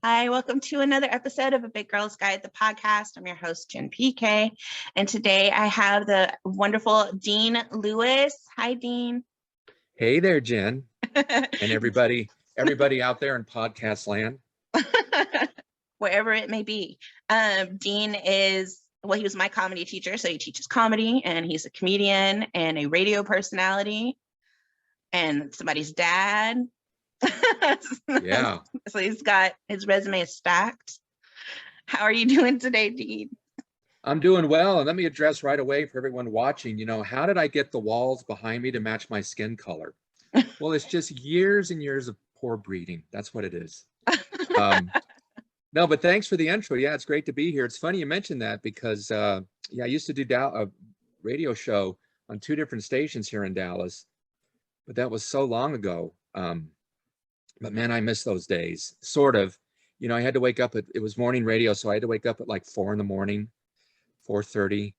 Hi, welcome to another episode of A Big Girl's Guide, the podcast. I'm your host, Jen PK. And today I have the wonderful Dean Lewis. Hi, Dean. Hey there, Jen, and everybody out there in podcast land. Wherever it may be. Dean is, he was my comedy teacher, so he teaches comedy, and he's a comedian and a radio personality and somebody's dad. Yeah. So he's got, his resume is stacked. How are you doing today, Dean? I'm doing well, and let me address right away for everyone watching, how did I get the walls behind me to match my skin color? Well, it's just years and years of poor breeding. That's what it is. No, but thanks for the intro. Yeah, it's great to be here. It's funny you mentioned that because, I used to do a radio show on 2 different stations here in Dallas, but that was so long ago. But man, I miss those days. Sort of, I had to wake up it was morning radio. So I had to wake up at like 4 in the morning, 4:30.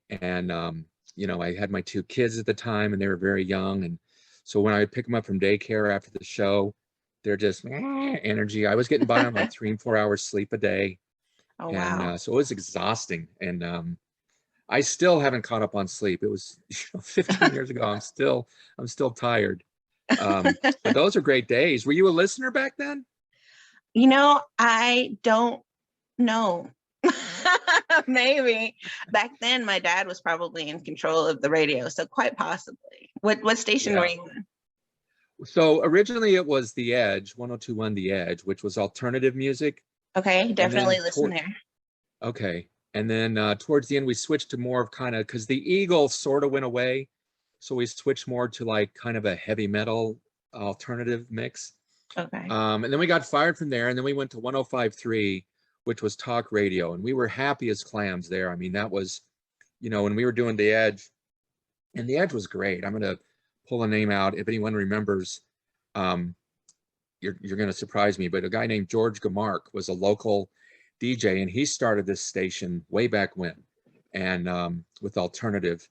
And, I had my 2 kids at the time and they were very young. And so when I would pick them up from daycare after the show, they're just energy. I was getting by on like 3 and 4 hours sleep a day. Oh, And wow. so it was exhausting. And I still haven't caught up on sleep. It was 15 years ago. I'm still tired. But those are great days. Were you a listener back then? I don't know. Maybe back then my dad was probably in control of the radio, so quite possibly. What station were you in? So originally it was The Edge, 102.1 The Edge, which was alternative music. Okay, definitely listen there. Okay. And then towards the end, we switched to more of because the Eagle sort of went away. So we switched more to like kind of a heavy metal alternative mix. Okay. And then we got fired from there. And then we went to 105.3, which was talk radio. And we were happy as clams there. I mean, that was, when we were doing The Edge. And The Edge was great. I'm going to pull a name out. If anyone remembers, you're going to surprise me. But a guy named George Gamark was a local DJ. And he started this station way back when. And with alternative.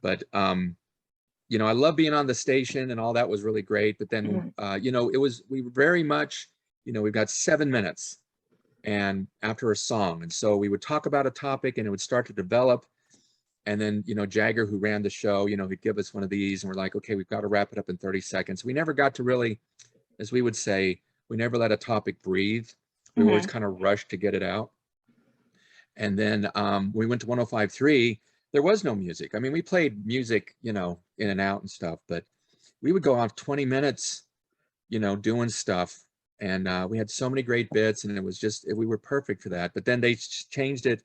But I love being on the station and all that was really great. But then, we were very much, we've got 7 minutes and after a song. And so we would talk about a topic and it would start to develop. And then, Jagger, who ran the show, he'd give us one of these and we're like, okay, we've got to wrap it up in 30 seconds. We never got to really, as we would say, we never let a topic breathe. We always kind of rushed to get it out. And then we went to 105.3. There was no music. I mean, we played music, in and out and stuff, but we would go off 20 minutes, doing stuff. And we had so many great bits and it was just, we were perfect for that. But then they changed it.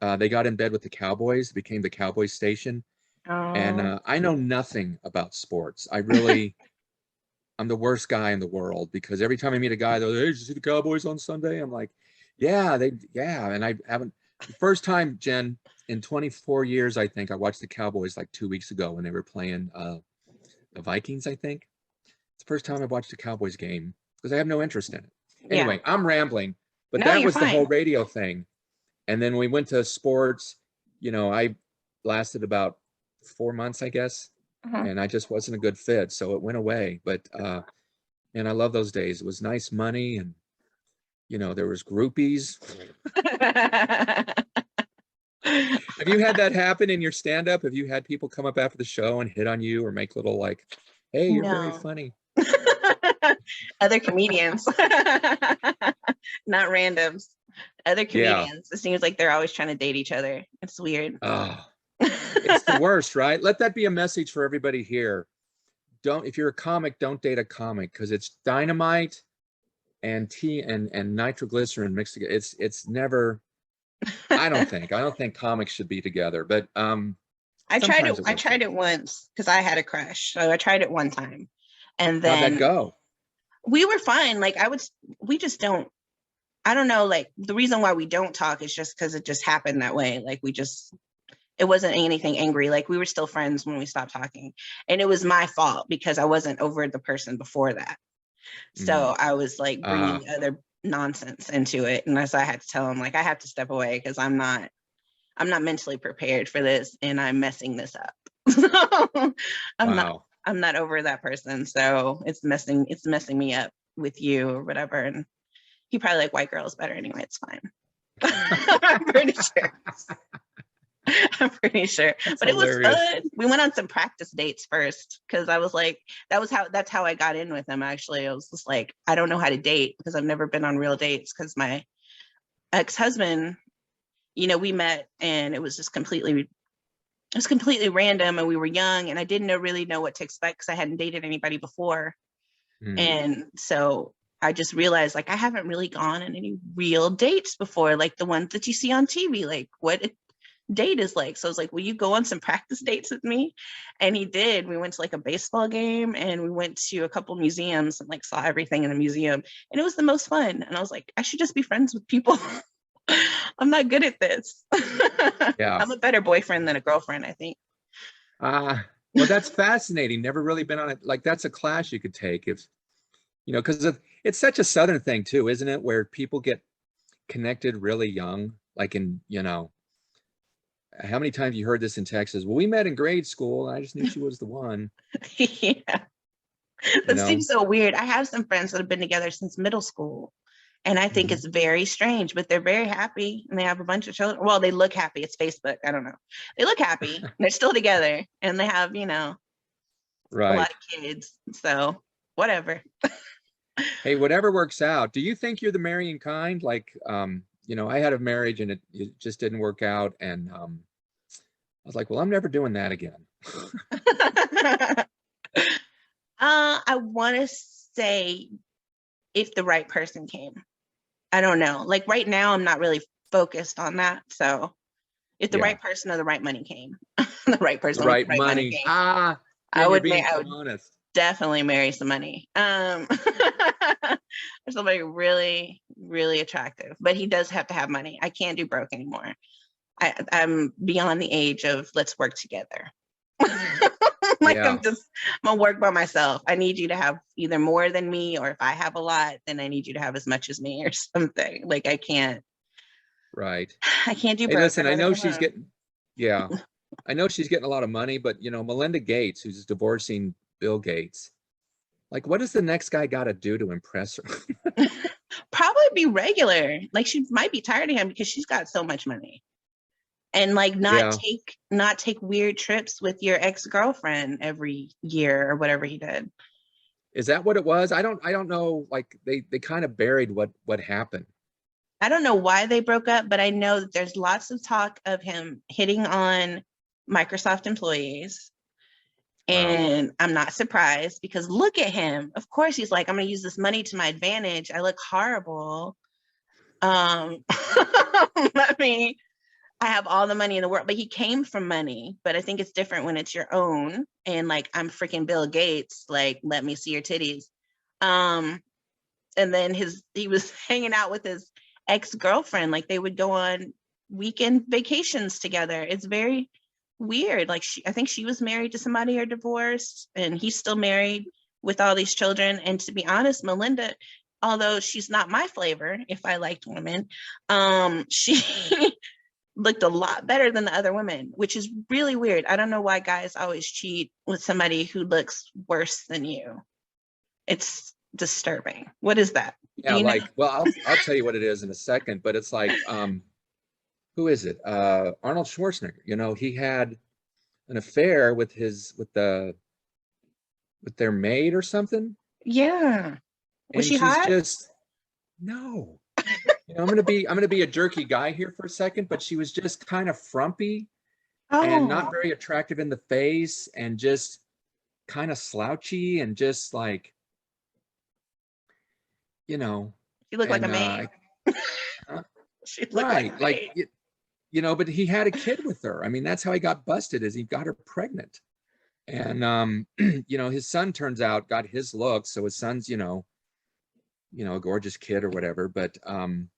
They got in bed with the Cowboys, became the Cowboys station. Oh. And I know nothing about sports. I'm the worst guy in the world because every time I meet a guy, they're like, hey, did you see the Cowboys on Sunday? I'm like, yeah. And I haven't, the first time, Jen, in 24 years, I think I watched the Cowboys like 2 weeks ago when they were playing the Vikings, I think. It's the first time I watched a Cowboys game because I have no interest in it. Anyway, I'm rambling, but that was the whole radio thing. And then we went to sports. I lasted about 4 months, I guess, and I just wasn't a good fit. So it went away. But, and I love those days. It was nice money and, there was groupies. Have you had that happen in your stand-up? Have you had people come up after the show and hit on you or make little like, hey, you're very funny? Other comedians, not randoms. Other comedians. It seems like they're always trying to date each other. It's weird. It's the worst, right? Let that be a message for everybody here. If you're a comic, don't date a comic because it's dynamite and and nitroglycerin mixed together. It's never. I don't think comics should be together, but I tried it once because I had a crush. So I tried it one time. And then how'd that go? We were fine. Like we just don't, I don't know, like the reason why we don't talk is just because it just happened that way. Like it wasn't anything angry. Like we were still friends when we stopped talking. And it was my fault because I wasn't over the person before that. So I was like bringing other nonsense into it. And so I had to tell him, like, I have to step away because I'm not mentally prepared for this and I'm messing this up. So I'm not over that person. So it's messing me up with you or whatever. And He probably like white girls better anyway. It's fine. I'm pretty sure. I'm pretty sure. That's But hilarious. It was fun. We went on some practice dates first because I was like, that's how I got in with him. Actually, I was just like, I don't know how to date because I've never been on real dates because my ex-husband, we met and it was completely random and we were young and I didn't really know what to expect because I hadn't dated anybody before. And so I just realized like I haven't really gone on any real dates before, like the ones that you see on TV, like what a date is like. So I was like, will you go on some practice dates with me? And he did. We went to like a baseball game and we went to a couple museums and like saw everything in the museum. And it was the most fun. And I was like, I should just be friends with people. I'm not good at this. Yeah. I'm a better boyfriend than a girlfriend, I think. Well, that's fascinating. Never really been on it. Like that's a class you could take if, because it's such a Southern thing too, isn't it? Where people get connected really young, like in, how many times you heard this in Texas? Well, we met in grade school. And I just knew she was the one. Yeah. It seems so weird. I have some friends that have been together since middle school. And I think it's very strange, but they're very happy and they have a bunch of children. Well, they look happy. It's Facebook. I don't know. They look happy. They're still together and they have, Right. A lot of kids. So whatever. Hey, whatever works out. Do you think you're the marrying kind? Like, I had a marriage and it just didn't work out. And I was like, well, I'm never doing that again. I want to say if the right person came. I don't know. Like right now, I'm not really focused on that. So if the right person or the right money came, the right person, the right money came, I would definitely marry some money. There's somebody really, really attractive, but he does have to have money. I can't do broke anymore. I'm beyond the age of let's work together. I'm gonna work by myself. I need you to have either more than me, or if I have a lot, then I need you to have as much as me or something. Like I can't. Right. I can't do. Hey, listen, I know she's getting. Yeah, I know she's getting a lot of money, but Melinda Gates, who's divorcing Bill Gates, like, what does the next guy got to do to impress her? Probably be regular. Like she might be tired of him because she's got so much money. And like not take weird trips with your ex-girlfriend every year or whatever he did. Is that what it was? I don't know. Like they kind of buried what happened. I don't know why they broke up, but I know that there's lots of talk of him hitting on Microsoft employees. And I'm not surprised because look at him. Of course, he's like, I'm going to use this money to my advantage. I look horrible. I have all the money in the world, but he came from money. But I think it's different when it's your own. And like, I'm freaking Bill Gates. Like, let me see your titties. And then he was hanging out with his ex-girlfriend. Like they would go on weekend vacations together. It's very weird. Like I think she was married to somebody or divorced, and he's still married with all these children. And to be honest, Melinda, although she's not my flavor, if I liked women, she looked a lot better than the other women, which is really weird. I don't know why guys always cheat with somebody who looks worse than you. It's disturbing. What is that? Yeah, like, well, I'll tell you what it is in a second, but it's like, who is it? Arnold Schwarzenegger. He had an affair with their maid or something. Yeah. Was she hot? No. I'm gonna be a jerky guy here for a second, but she was just kind of frumpy and not very attractive in the face and just kind of slouchy and just like, she looked like a maid. She looked right, but he had a kid with her. I mean, that's how he got busted, is he got her pregnant. And his son turns out got his looks, so his son's a gorgeous kid or whatever. But so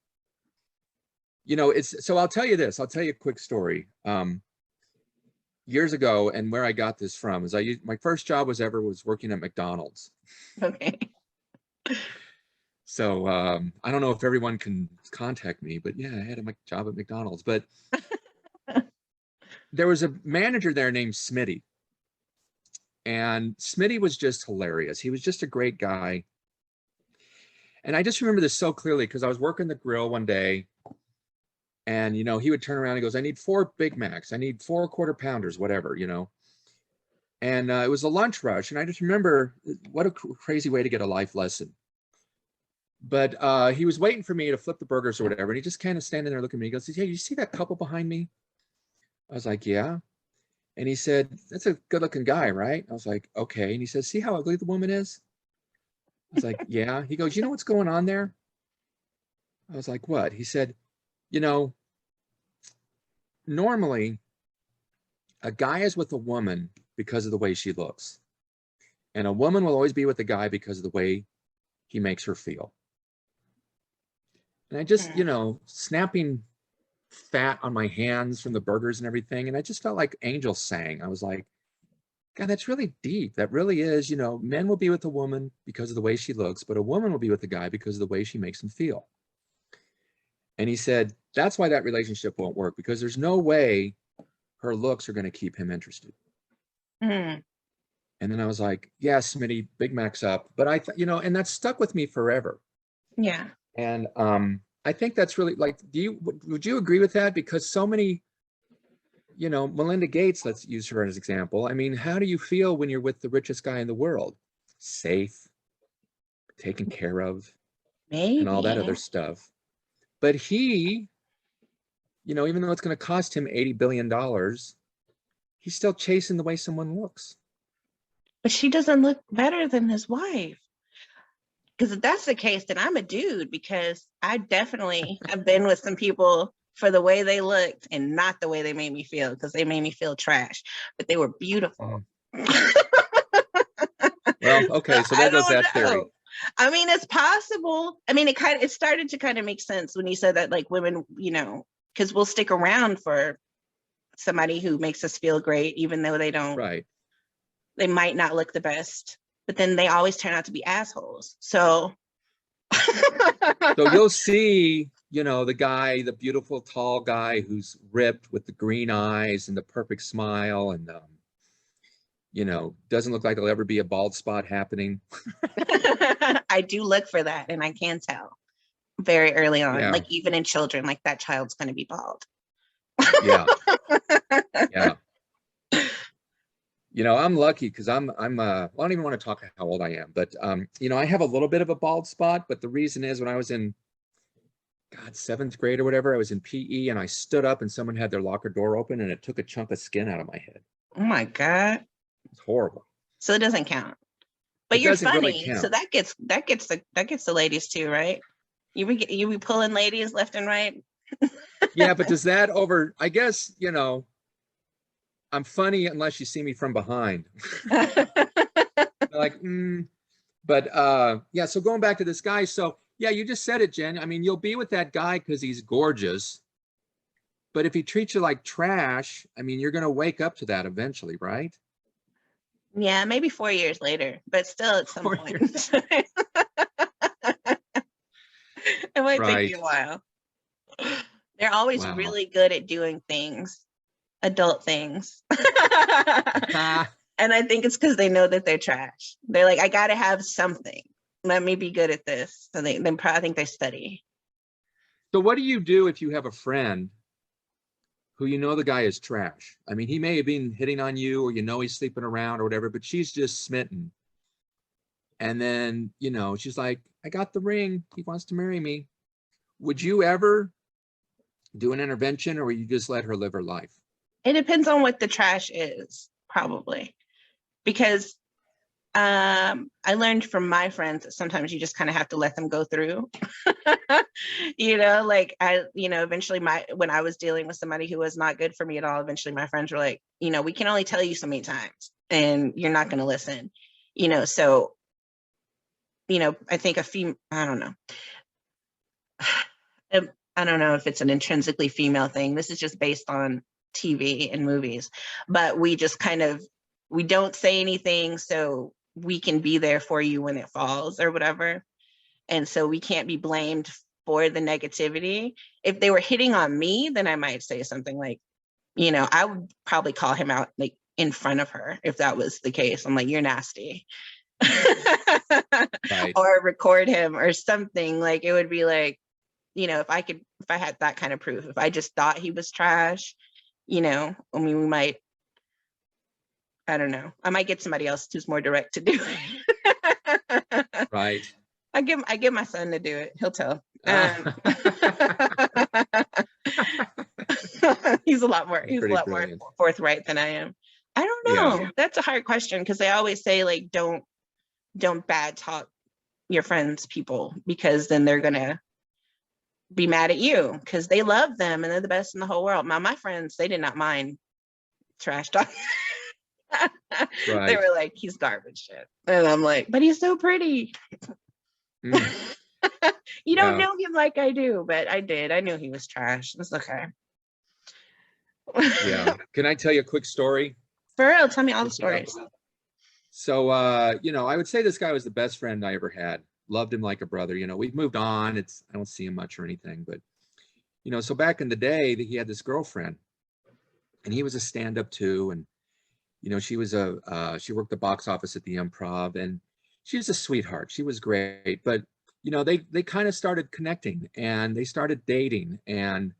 I'll tell you this. I'll tell you a quick story. Years ago, and where I got this from is my first job was working at McDonald's. Okay. So I don't know if everyone can contact me, but yeah, I had a job at McDonald's. But there was a manager there named Smitty. And Smitty was just hilarious. He was just a great guy. And I just remember this so clearly because I was working the grill one day, and he would turn around and goes, "I need 4 Big Macs. I need 4 quarter pounders, whatever." And it was a lunch rush, and I just remember what a crazy way to get a life lesson. But he was waiting for me to flip the burgers or whatever, and he just kind of standing there looking at me. He goes, "Hey, you see that couple behind me?" I was like, "Yeah." And he said, "That's a good-looking guy, right?" I was like, "Okay." And he says, "See how ugly the woman is?" I was like, "Yeah." He goes, "You know what's going on there?" I was like, "What?" He said, "You know, normally a guy is with a woman because of the way she looks, and a woman will always be with a guy because of the way he makes her feel." And I just, snapping fat on my hands from the burgers and everything, and I just felt like angels sang. I was like, God, that's really deep. That really is, men will be with a woman because of the way she looks, but a woman will be with a guy because of the way she makes him feel. And he said, that's why that relationship won't work, because there's no way her looks are going to keep him interested. Mm. And then I was like, yeah, Smitty, Big Mac's up. But and that stuck with me forever. Yeah. And I think that's really like, would you agree with that? Because so many, Melinda Gates, let's use her as an example. I mean, how do you feel when you're with the richest guy in the world? Safe, taken care of, and all that Maybe. other stuff. But he, even though it's going to cost him $80 billion, he's still chasing the way someone looks. But she doesn't look better than his wife. Because if that's the case, then I'm a dude, because I definitely have been with some people for the way they looked and not the way they made me feel, because they made me feel trash, but they were beautiful. Well, okay, so there goes that theory. I mean, it's possible. I mean, it started to kind of make sense when you said that, like, women, because we'll stick around for somebody who makes us feel great, even though they don't. Right. They might not look the best, but then they always turn out to be assholes. So you'll see, the beautiful tall guy who's ripped with the green eyes and the perfect smile, and doesn't look like there'll ever be a bald spot happening. I do look for that, and I can tell very early on, Yeah. like even in children, like that child's going to be bald. Yeah. Yeah. I'm lucky because I don't even want to talk how old I am, but I have a little bit of a bald spot, but the reason is when I was in 7th grade or whatever, I was in PE and I stood up and someone had their locker door open and it took a chunk of skin out of my head. Oh my God. It's horrible. So it doesn't count. But you're funny, really, so that gets the ladies too, right? You be pulling ladies left and right. Yeah, but does that I guess, I'm funny unless you see me from behind. Like, But yeah, so going back to this guy, so yeah, you just said it, Jen. I mean, you'll be with that guy because he's gorgeous, but if he treats you like trash, I mean, you're gonna wake up to that eventually, right? Yeah, maybe 4 years later, but still at some point. It might take you a while. They're always really good at doing things, adult things. And I think it's because they know that they're trash. They're like, I got to have something. Let me be good at this. So I think they study. So what do you do if you have a friend who the guy is trash? I mean, he may have been hitting on you, or he's sleeping around or whatever, but she's just smitten. And then, she's like, I got the ring. He wants to marry me. Would you ever do an intervention, or you just let her live her life? It depends on what the trash is, probably. Because I learned from my friends that sometimes you just kind of have to let them go through. Eventually when I was dealing with somebody who was not good for me at all, eventually my friends were like, we can only tell you so many times and you're not going to listen, so, I think I don't know. I don't know if it's an intrinsically female thing. This is just based on TV and movies, but we just we don't say anything, so we can be there for you when it falls or whatever. And so we can't be blamed for the negativity. If they were hitting on me, then I might say something like, I would probably call him out like in front of her if that was the case. I'm like, you're nasty. Right. or record him or something. Like it would be like, if I had that kind of proof, if I just thought he was trash, I mean, we might, I don't know, I might get somebody else who's more direct to do it. Right. I give my son to do it. He'll tell. He's a lot more forthright than I am. I don't know. Yeah. That's a hard question because they always say like don't bad talk your friends people, because then they're gonna be mad at you because they love them and they're the best in the whole world. My friends, they did not mind trash talk. They Right. were like, he's garbage shit. And I'm like, but he's so pretty. Mm. You don't Yeah. know him like I do, but I did. I knew he was trash. It's okay. Yeah. Can I tell you a quick story? For real, tell me all the stories. So, I would say this guy was the best friend I ever had. Loved him like a brother. We've moved on. I don't see him much or anything, but, so back in the day that he had this girlfriend and he was a stand-up too. And, she was she worked the box office at the Improv and she was a sweetheart. She was great, but, they kind of started connecting and they started dating and,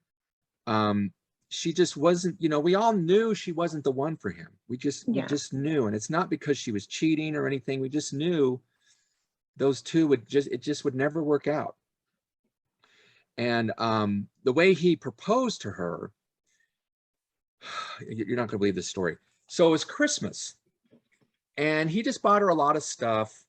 she just wasn't, we all knew she wasn't the one for him. We just knew. And it's not because she was cheating or anything. We just knew those two it just would never work out. And the way he proposed to her, you're not going to believe this story. So it was Christmas and he just bought her a lot of stuff.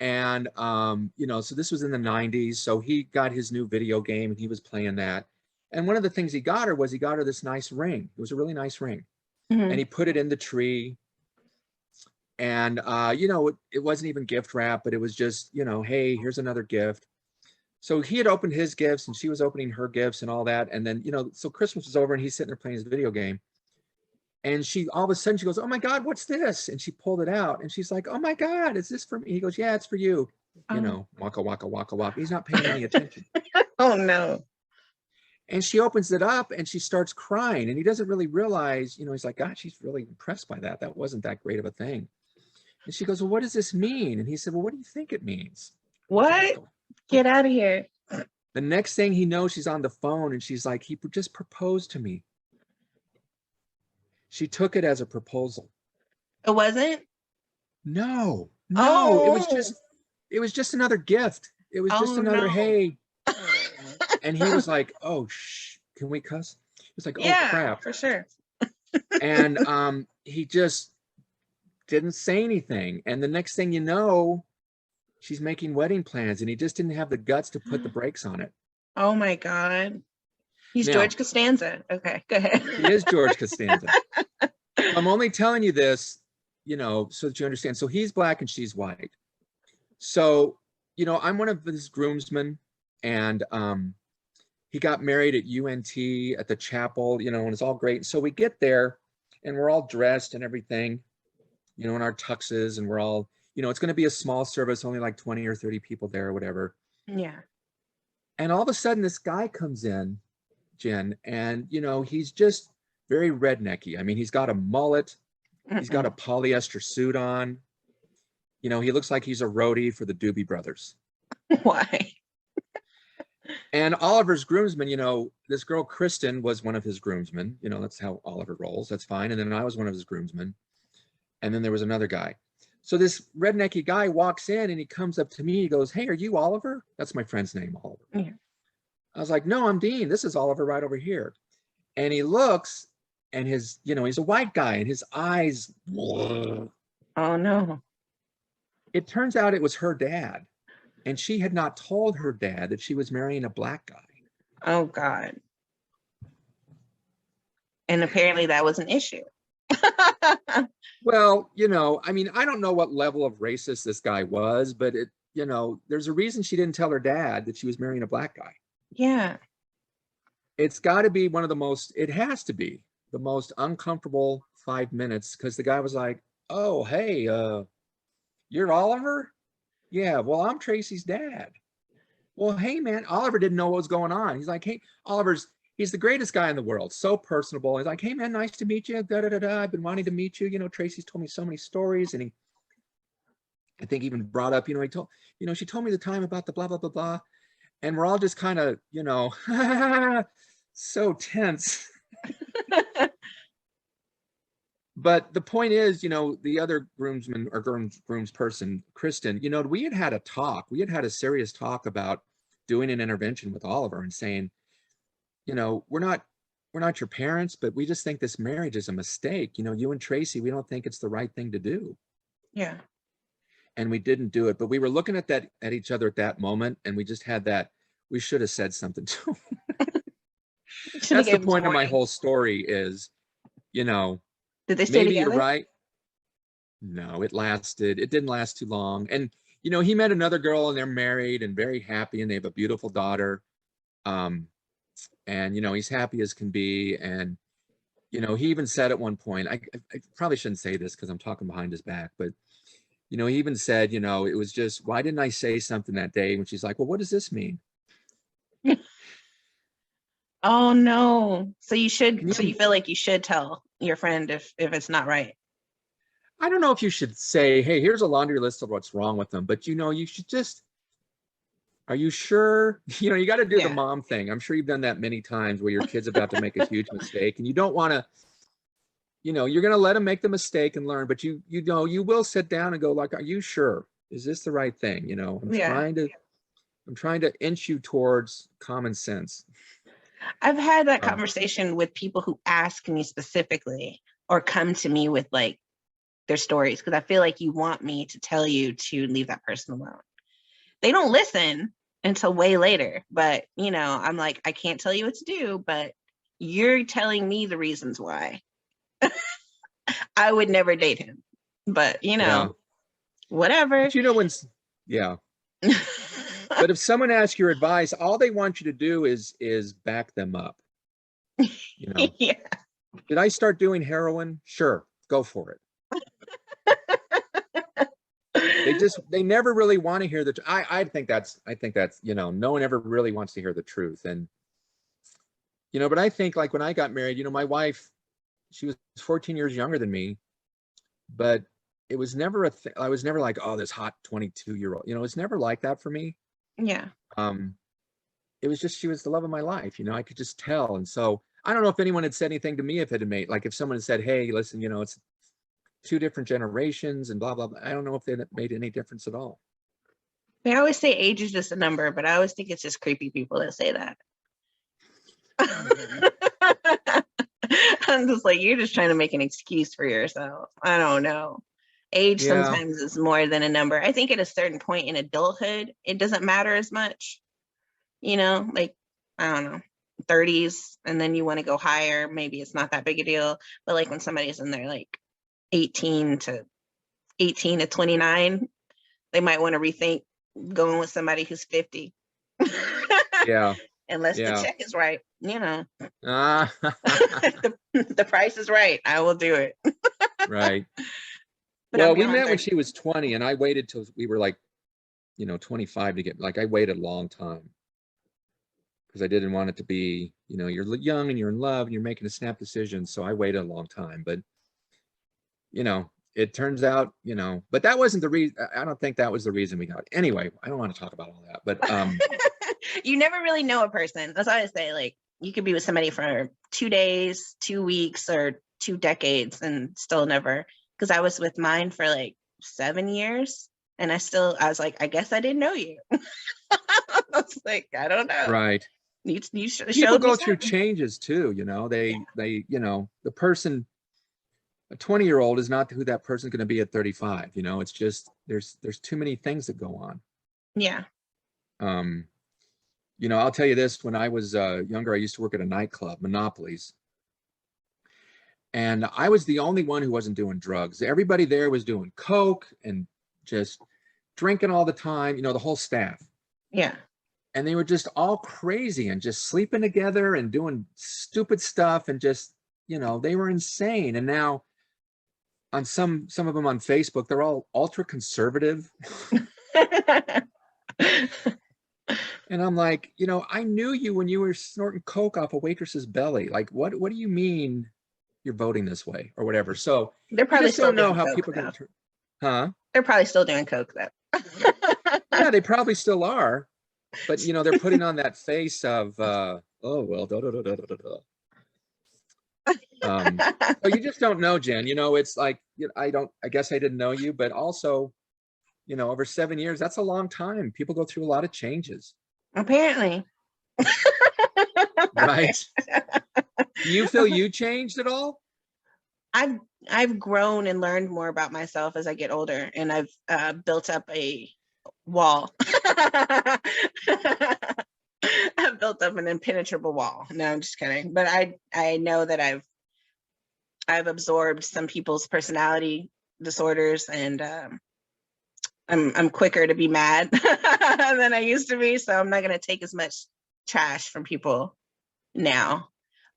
And, so this was in the 90s. So he got his new video game and he was playing that. And one of the things he got her was he got her this nice ring. It was a really nice ring. Mm-hmm. And he put it in the tree. And, it wasn't even gift wrap, but it was just, hey, here's another gift. So he had opened his gifts and she was opening her gifts and all that. And then, so Christmas was over and he's sitting there playing his video game. And all of a sudden she goes, oh my God, what's this? And she pulled it out and she's like, oh my God, is this for me? He goes, yeah, it's for you. Waka, waka, waka, waka. He's not paying any attention. Oh no. And she opens it up and she starts crying and he doesn't really realize, he's like, God, she's really impressed by that. That wasn't that great of a thing. And she goes, well, what does this mean? And he said, well, what do you think it means? What? Get out of here. The next thing he knows, she's on the phone and she's like, he just proposed to me. She took it as a proposal. It wasn't? No, Oh. it was just another gift. It was just another, hey. And he was like, oh, can we cuss? He was like, oh, yeah, crap. For sure. And he just didn't say anything. And the next thing you know, she's making wedding plans and he just didn't have the guts to put the brakes on it. Oh my God. He's George Costanza. Okay, go ahead. He is George Costanza. I'm only telling you this, so that you understand. So he's black and she's white. So, I'm one of his groomsmen and he got married at UNT at the chapel, and it's all great. So we get there and we're all dressed and everything, in our tuxes and we're all, it's going to be a small service, only like 20 or 30 people there or whatever. Yeah. And all of a sudden this guy comes in, Jen, and, he's just very rednecky. I mean, he's got a mullet. He's got a polyester suit on. He looks like he's a roadie for the Doobie Brothers. Why? And Oliver's groomsmen, this girl, Kristen, was one of his groomsmen. That's how Oliver rolls. That's fine. And then I was one of his groomsmen. And then there was another guy. So this rednecky guy walks in and he comes up to me. He goes, hey, are you Oliver? That's my friend's name, Oliver. Yeah. I was like, no, I'm Dean. This is Oliver right over here. And he looks and he's a white guy and his eyes. Oh, no. It turns out it was her dad. And she had not told her dad that she was marrying a black guy. Oh, God. And apparently that was an issue. Well, I mean, I don't know what level of racist this guy was, but there's a reason she didn't tell her dad that she was marrying a black guy. Yeah. It's got to be it has to be the most uncomfortable 5 minutes because the guy was like, oh, hey, you're Oliver? Yeah, well, I'm Tracy's dad. Well, hey, man, Oliver didn't know what was going on. He's like, hey, he's the greatest guy in the world. So personable. He's like, hey, man, nice to meet you. Da, da, da, da. I've been wanting to meet you. Tracy's told me so many stories. And I think even brought up, she told me the time about the blah, blah, blah, blah. And we're all just kind of, so tense. But the point is, the other groomsman or groomsperson, Kristen, we had a talk. We had a serious talk about doing an intervention with Oliver and saying, we're not your parents, but we just think this marriage is a mistake. You and Tracy, we don't think it's the right thing to do. Yeah. And we didn't do it. But we were looking at each other at that moment, and we just had that, we should have said something to him. That's the point of my whole story is, did they stay maybe together? You're right. No, it didn't last too long. And, he met another girl and they're married and very happy and they have a beautiful daughter. And, he's happy as can be. And, he even said at one point, I probably shouldn't say this because I'm talking behind his back, but, he even said, it was just, why didn't I say something that day? And she's like, well, what does this mean? Oh no. So you feel like you should tell your friend if it's not right. I don't know if you should say, hey, here's a laundry list of what's wrong with them, but you should just, are you sure? You got to do the mom thing. I'm sure you've done that many times where your kid's about to make a huge mistake and you don't want to, you're going to let them make the mistake and learn, but you will sit down and go like, are you sure? Is this the right thing? I'm trying to inch you towards common sense. I've had that conversation with people who ask me specifically or come to me with like their stories because I feel like you want me to tell you to leave that person alone. They don't listen until way later, but I'm like, I can't tell you what to do, but you're telling me the reasons why. I would never date him, but whatever. But yeah. But if someone asks your advice, all they want you to do is back them up. Yeah. Did I start doing heroin? Sure, go for it. They never really want to hear I think that's no one ever really wants to hear the truth. And but I think like when I got married, my wife, she was 14 years younger than me, but it was never I was never like, oh, this hot 22-year-old, it's never like that for me. Yeah. It was just, she was the love of my life. I could just tell. And so I don't know if anyone had said anything to me, if it had made, like if someone had said, hey, listen, it's two different generations and blah, blah, blah. I don't know if that made any difference at all. They always say age is just a number, but I always think it's just creepy people that say that. I'm just like, you're just trying to make an excuse for yourself. I don't know. Age sometimes is more than a number. I think at a certain point in adulthood, it doesn't matter as much. Like, I don't know, 30s, and then you want to go higher. Maybe it's not that big a deal. But like when somebody's in their like 18 to 29, they might want to rethink going with somebody who's 50. Yeah. Unless the check is right, the price is right. I will do it. Right. Well, we met when she was 20 and I waited till we were like, 25 to get, like, I waited a long time because I didn't want it to be, you're young and you're in love and you're making a snap decision. So I waited a long time, but it turns out, but that wasn't the reason. I don't think that was the reason we got it. Anyway, I don't want to talk about all that, but you never really know a person. That's why I say, like, you could be with somebody for 2 days, 2 weeks, or 2 decades and still never, because I was with mine for like 7 years and I was like, I guess I didn't know you. I was like, I don't know. Right. You People go through changes too, they the person, a 20-year-old is not who that person's going to be at 35. It's just, there's too many things that go on. Yeah. I'll tell you this, when I was younger, I used to work at a nightclub, Monopolies. And I was the only one who wasn't doing drugs. Everybody there was doing coke and just drinking all the time, the whole staff. Yeah. And they were just all crazy and just sleeping together and doing stupid stuff and just, they were insane. And now on some of them on Facebook, they're all ultra conservative. And I'm like, I knew you when you were snorting coke off a waitress's belly. Like, what do you mean you're voting this way or whatever? So they're probably just don't know how people are going to turn. Huh? They're probably still doing coke though. Yeah, they probably still are, but you know, they're putting on that face of oh well, da, da, da, da, da, da. So you just don't know, Jen. You know, it's like, I guess I didn't know you, but also, you know, over 7 years, that's a long time. People go through a lot of changes. Apparently. Right? Do you feel you changed at all? I've grown and learned more about myself as I get older, and I've built up a wall. I've built up an impenetrable wall. No, I'm just kidding. But I know that I've absorbed some people's personality disorders, and I'm quicker to be mad than I used to be. So I'm not gonna take as much trash from people now.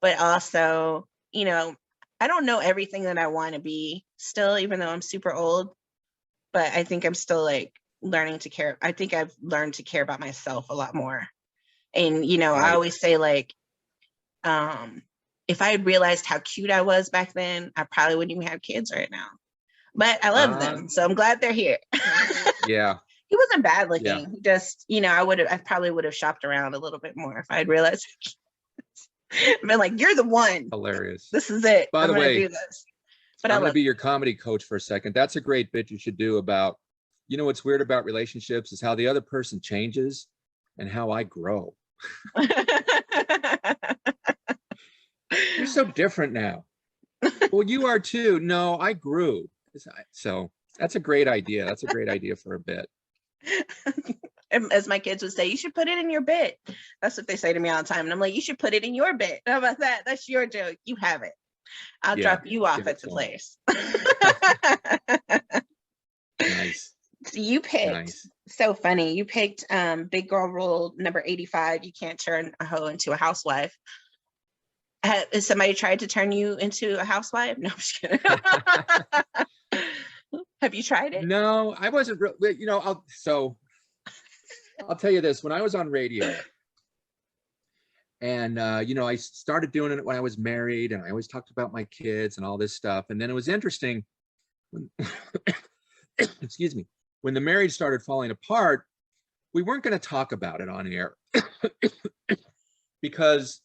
But also, you know, I don't know everything that I want to be still, even though I'm super old. But I think I'm still like learning to care. I think I've learned to care about myself a lot more. And, you know, I Right. always say like, if I had realized how cute I was back then, I probably wouldn't even have kids right now. But I love them. So I'm glad they're here. Yeah. He wasn't bad Yeah. looking. He just, you know, I probably would have shopped around a little bit more if I had realized. Been like, you're the one. Hilarious. This is it. By I'm the gonna way, do this. But I I'm going to love be your comedy coach for a second. That's a great bit you should do about, you know, what's weird about relationships is how the other person changes and how I grow. You're so different now. Well, you are too. No, I grew. So that's a great idea. That's a great idea for a bit. As my kids would say, you should put it in your bit. That's what they say to me all the time. And I'm like, you should put it in your bit. How about that? That's your joke. You have it. I'll drop you off at the place. Nice. So you picked, so funny. You picked Big Girl Rule number 85. You can't turn a hoe into a housewife. Has somebody tried to turn you into a housewife? No, I'm just kidding. Have you tried it? No, I wasn't really, you know, I'll tell you this. When I was on radio, and you know, I started doing it when I was married, and I always talked about my kids and all this stuff. And then it was interesting when, excuse me, when the marriage started falling apart, we weren't going to talk about it on air because,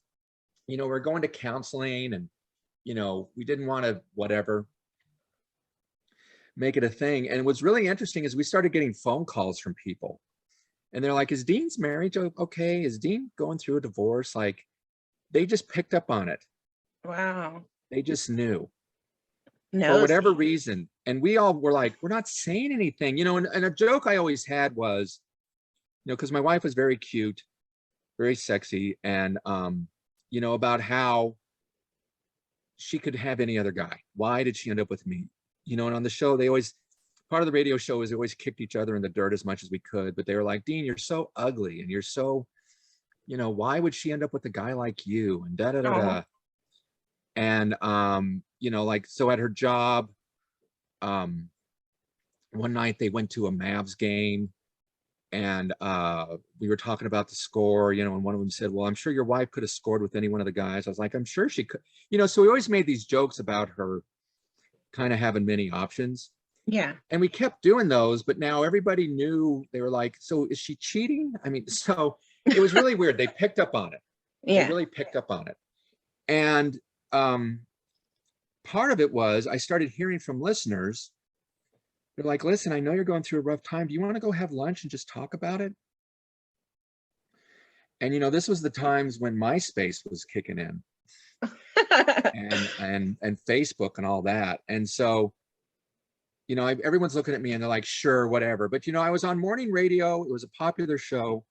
you know, we're going to counseling, and, you know, we didn't want to whatever make it a thing. And what's really interesting is we started getting phone calls from people. And they're like, is Dean's marriage okay? Is Dean going through a divorce? Like, they just picked up on it. Wow. They just knew. No. For whatever reason. And we all were like, we're not saying anything, you know. And a joke I always had was, you know, because my wife was very cute, very sexy, and you know, about how she could have any other guy. Why did she end up with me? You know, and on the show, they always, part of the radio show is they always kicked each other in the dirt as much as we could, but they were like, Dean, you're so ugly, and you're so, you know, why would she end up with a guy like you? And da da da da. And you know, like, so at her job, one night they went to a Mavs game, and we were talking about the score, you know, and one of them said, well, I'm sure your wife could have scored with any one of the guys. I was like, I'm sure she could, you know. So we always made these jokes about her kind of having many options. Yeah. And we kept doing those, but now everybody knew. They were like, so is she cheating? I mean, so it was really weird. They picked up on it. Yeah. They really picked up on it. And part of it was I started hearing from listeners. They're like, listen, I know you're going through a rough time. Do you want to go have lunch and just talk about it? And, you know, this was the times when MySpace was kicking in and Facebook and all that. And so, you know, everyone's looking at me and they're like, sure, whatever. But, you know, I was on morning radio. It was a popular show.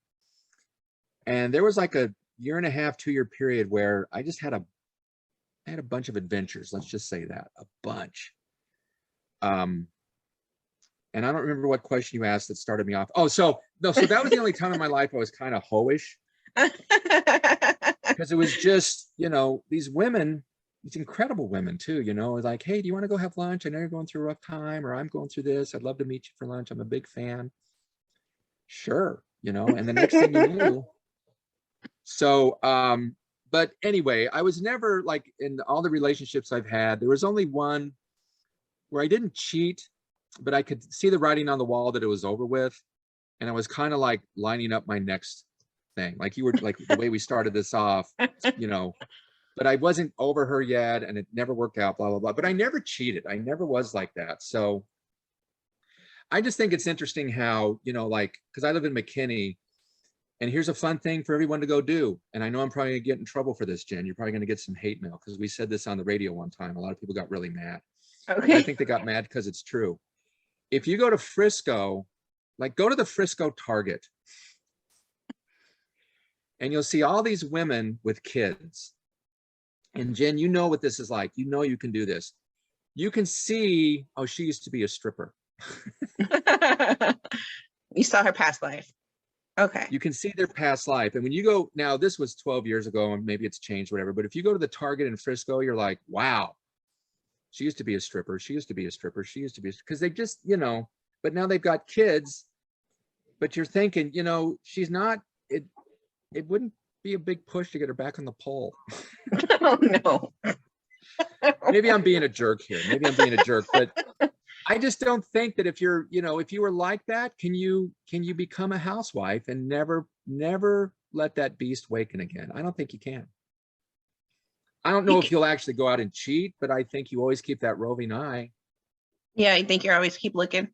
And there was like a year and a half, 2-year period where I just had a bunch of adventures. Let's just say that, a bunch. And I don't remember what question you asked that started me off. Oh, so that was the only time in my life I was kind of hoish. Because it was just, you know, these women, these incredible women too, you know, like, hey, do you want to go have lunch? I know you're going through a rough time, or I'm going through this. I'd love to meet you for lunch. I'm a big fan. Sure, you know, and the next thing you knew. So, but anyway, I was never, like, in all the relationships I've had, there was only one where I didn't cheat. but I could see the writing on the wall that it was over with. And I was kind of like lining up my next thing. Like you were like the way we started this off, you know, but I wasn't over her yet and it never worked out, blah, blah, blah. But I never cheated. I never was like that. So I just think it's interesting how, you know, like, because I live in McKinney and here's a fun thing for everyone to go do. And I know I'm probably gonna get in trouble for this, Jen. You're probably gonna get some hate mail because we said this on the radio one time. A lot of people got really mad. Okay. I think they got mad because it's true. If you go to Frisco, like go to the Frisco Target and you'll see all these women with kids. And Jen, you know what this is like. You know you can do this. You can see, oh, she used to be a stripper. You saw her past life. Okay. You can see their past life. And when you go, now this was 12 years ago and maybe it's changed, whatever. But if you go to the Target in Frisco, you're like, wow, she used to be a stripper. She used to be a stripper. She used to be, because they just, you know, but now they've got kids, but you're thinking, you know, she's not, it wouldn't be a big push to get her back on the pole. Oh, no. Maybe I'm being a jerk here. Maybe I'm being a jerk, but I just don't think that if you're, you know, if you were like that, can you become a housewife and never let that beast waken again? I don't think you can. I don't know if you'll actually go out and cheat, but I think you always keep that roving eye. Yeah, I think you always keep looking.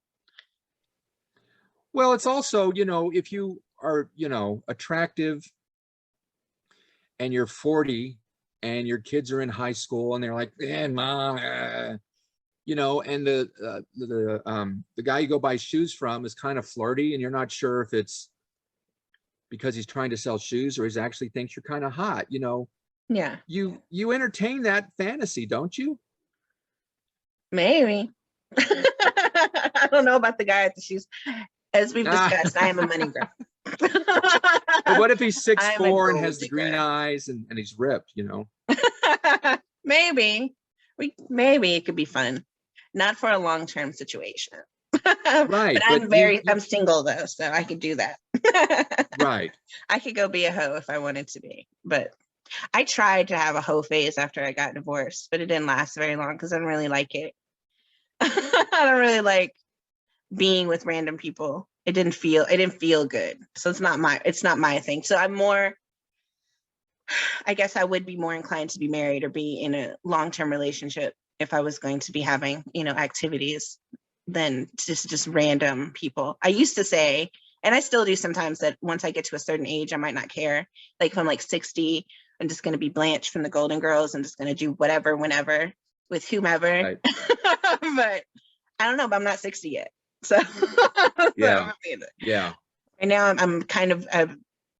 Well, it's also, you know, if you are, you know, attractive and you're 40 and your kids are in high school and they're like, man, mom, you know, and the guy you go buy shoes from is kind of flirty and you're not sure if it's because he's trying to sell shoes or he actually thinks you're kind of hot, you know. Yeah. You entertain that fantasy, don't you? Maybe. I don't know about the guy at the shoes. As we've discussed, I am a money girl. But what if he's 6'4" and has the digger. green eyes and he's ripped, you know? Maybe it could be fun. Not for a long-term situation. Right. But I'm single though, so I could do that. Right. I could go be a hoe if I wanted to be. But I tried to have a hoe phase after I got divorced, but it didn't last very long because I didn't really like it. I don't really like being with random people. It didn't feel good. So it's not my thing. So I guess I would be more inclined to be married or be in a long-term relationship if I was going to be having, you know, activities than just random people. I used to say, and I still do sometimes, that once I get to a certain age, I might not care. Like if I'm like 60, I'm just going to be Blanche from the Golden Girls. I'm just going to do whatever, whenever, with whomever. Right. But I don't know, but I'm not 60 yet. So yeah. Yeah. And now I'm kind of,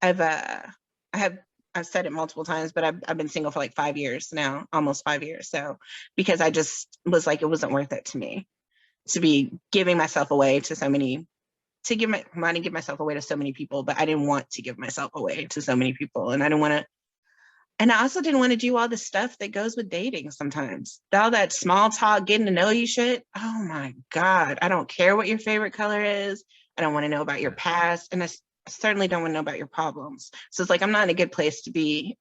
I've said it multiple times, but I've been single for like 5 years now, almost 5 years. So because I just was like, it wasn't worth it to me to be giving myself away to so many, to give myself away to so many people, but I didn't want to give myself away to so many people. And I also didn't want to do all the stuff that goes with dating sometimes. All that small talk, getting to know you shit. Oh my God. I don't care what your favorite color is. I don't want to know about your past. And I certainly don't want to know about your problems. So it's like, I'm not in a good place to be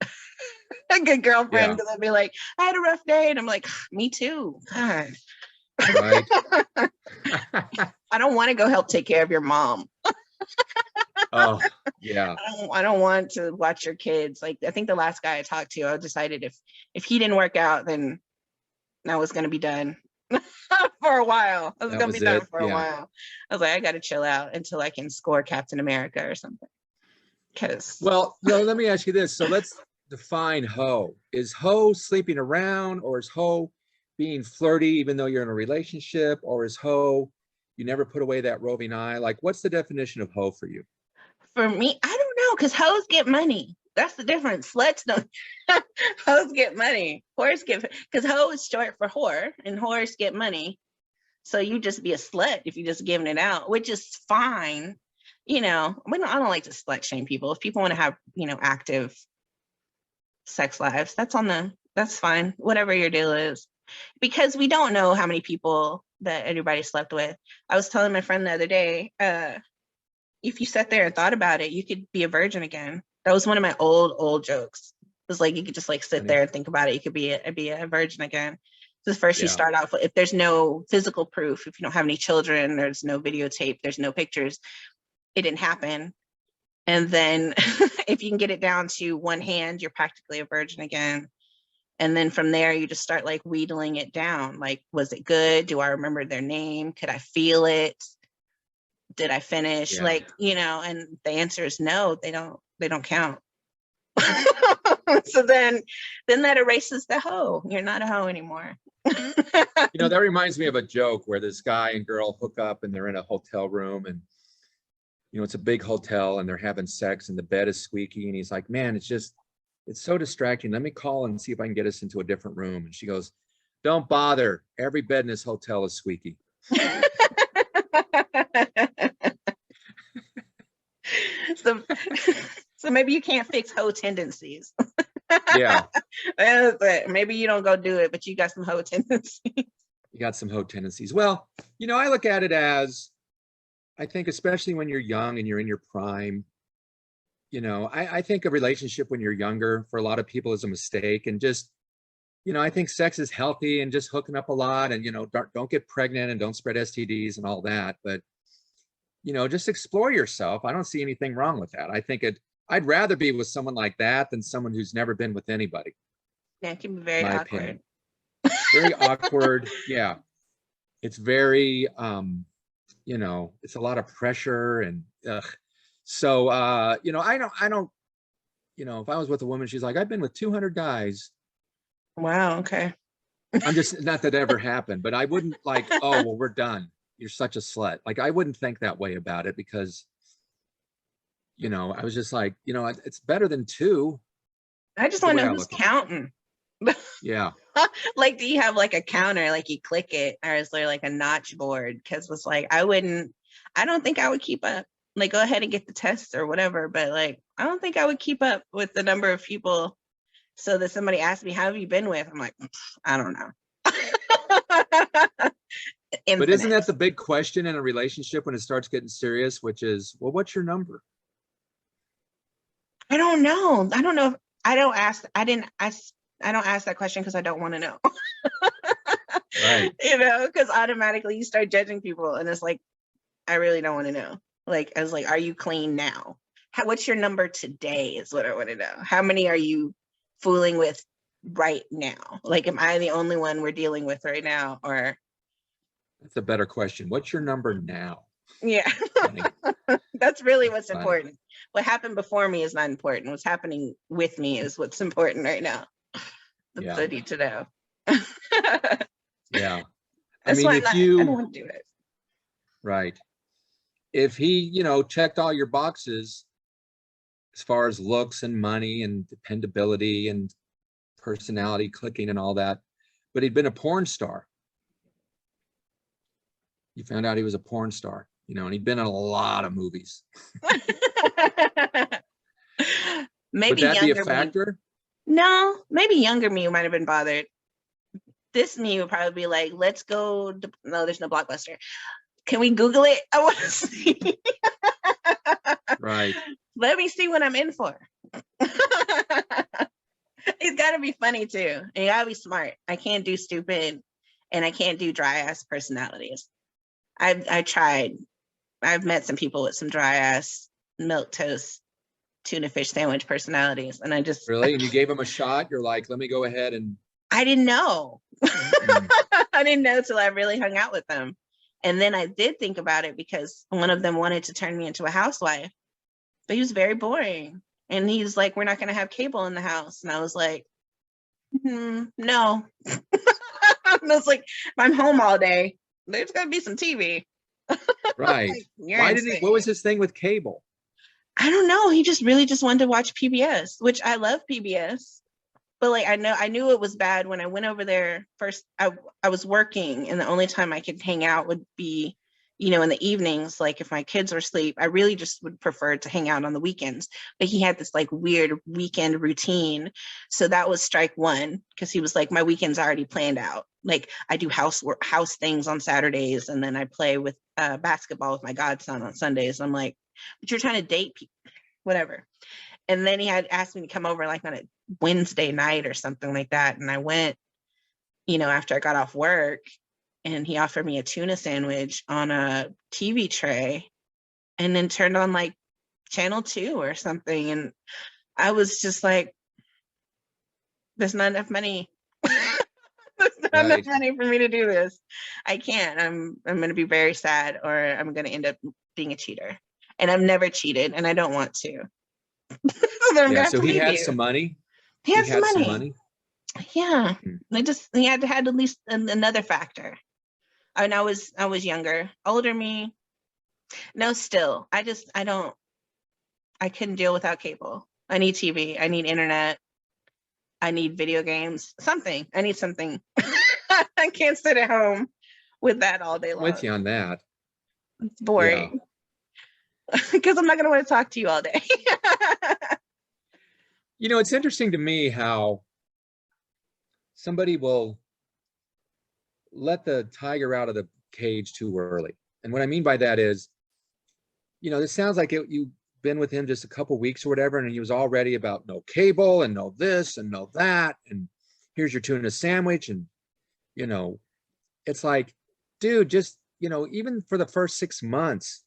a good girlfriend because I'd be like, I had a rough day. And I'm like, me too. God. Right. I don't want to go help take care of your mom. Oh, yeah. I don't want to watch your kids. Like, I think the last guy I talked to, I decided if he didn't work out, then I was going to be done for a while. I was going to be done for a while. I was like, I got to chill out until I can score Captain America or something. Well, no, let me ask you this. So let's define hoe. Is hoe sleeping around, or is hoe being flirty even though you're in a relationship, or is hoe you never put away that roving eye? Like, what's the definition of hoe for you? For me, I don't know, because hoes get money. That's the difference. Sluts don't. Hoes get money. Whores get, because hoe is short for whore, and whores get money. So you just be a slut if you're just giving it out, which is fine. You know, I don't like to slut shame people. If people want to have, you know, active sex lives, that's fine. Whatever your deal is, because we don't know how many people that everybody slept with. I was telling my friend the other day, if you sat there and thought about it, you could be a virgin again. That was one of my old jokes. It was like, you could just like sit there and think about it. You could be a virgin again. So first you Yeah. start off with, if there's no physical proof, if you don't have any children, there's no videotape, there's no pictures, it didn't happen. And then if you can get it down to one hand, you're practically a virgin again. And then from there, you just start like wheedling it down. Like, was it good? Do I remember their name? Could I feel it? Did I finish? Yeah. Like, and the answer is no, they don't count. So then that erases the hoe. You're not a hoe anymore. That reminds me of a joke where this guy and girl hook up and they're in a hotel room, and it's a big hotel and they're having sex and the bed is squeaky, and he's like, man, it's so distracting. Let me call and see if I can get us into a different room. And she goes, don't bother. Every bed in this hotel is squeaky. So maybe you can't fix hoe tendencies. Yeah. But maybe you don't go do it, but you got some hoe tendencies. You got some hoe tendencies. Well, I look at it as, I think, especially when you're young and you're in your prime, I think a relationship when you're younger for a lot of people is a mistake. And just, I think sex is healthy and just hooking up a lot, and, don't get pregnant and don't spread STDs and all that. But, just explore yourself. I don't see anything wrong with that. I think I'd rather be with someone like that than someone who's never been with anybody. Yeah, it can be very awkward. Opinion. Very awkward. Yeah. It's very, it's a lot of pressure and, so, I don't, if I was with a woman, she's like, I've been with 200 guys. Wow. Okay. I'm just, not that ever happened, but I wouldn't like, oh, well, we're done. You're such a slut. Like, I wouldn't think that way about it because, I was just like, it's better than two. I just want to know who's counting. Yeah. Like, do you have like a counter, like you click it, or is there like a notch board? Because it's like, I don't think I would keep up. Like, go ahead and get the test or whatever, but like, I don't think I would keep up with the number of people. So that somebody asked me, how have you been with? I'm like, I don't know. But isn't that the big question in a relationship when it starts getting serious, which is, well, what's your number? I don't know. I don't know if I don't ask. I don't ask that question because I don't want to know. Right. Because automatically you start judging people, and it's like, I really don't want to know. Like, I was like, are you clean now? What's your number today is what I want to know. How many are you fooling with right now? Like, am I the only one we're dealing with right now? Or that's a better question. What's your number now? Yeah. That's really what's important. What happened before me is not important. What's happening with me is what's important right now. That's what I need to know. Yeah. That's why I don't want to do it. Right. If he, checked all your boxes as far as looks and money and dependability and personality clicking and all that, but he'd been a porn star. You found out he was a porn star, and he'd been in a lot of movies. Maybe would that be a factor? No, maybe younger me might have been bothered. This me would probably be like, let's go. No, there's no Blockbuster. Can we Google it? I want to see. Right. Let me see what I'm in for. It's got to be funny too. And you got to be smart. I can't do stupid, and I can't do dry ass personalities. I tried. I've met some people with some dry ass milk toast, tuna fish sandwich personalities, and I just really. And you gave them a shot. You're like, let me go ahead and. I didn't know. I didn't know till I really hung out with them, and then I did think about it because one of them wanted to turn me into a housewife, but he was very boring, and he's like, "We're not going to have cable in the house," and I was like, "No." I was like, "If I'm home all day, there's going to be some TV." Right. Like, why did he? What was his thing with cable? I don't know. He just really just wanted to watch PBS, which I love PBS. But like, I knew it was bad when I went over there first. I was working, and the only time I could hang out would be, in the evenings. Like if my kids were asleep, I really just would prefer to hang out on the weekends. But he had this like weird weekend routine. So that was strike one, because he was like, my weekend's already planned out. Like I do house things on Saturdays, and then I play with basketball with my godson on Sundays. I'm like, but you're trying to date people, whatever. And then he had asked me to come over like on a Wednesday night or something like that. And I went, after I got off work, and he offered me a tuna sandwich on a TV tray, and then turned on like channel 2 or something. And I was just like, there's not enough money. There's not enough money for me to do this. I can't. I'm going to be very sad, or I'm going to end up being a cheater. And I've never cheated, and I don't want to. So he had some money. He had some money. Yeah. He had at least another factor. And I was younger. Older me, no, still. I couldn't deal without cable. I need TV. I need internet. I need video games. Something. I need something. I can't sit at home with that all day long. With you on that. It's boring. Because I'm not going to want to talk to you all day. It's interesting to me how somebody will let the tiger out of the cage too early. And what I mean by that is, this sounds like you've been with him just a couple weeks or whatever, and he was already about no cable and no this and no that, and here's your tuna sandwich. And, it's like, dude, just, even for the first 6 months,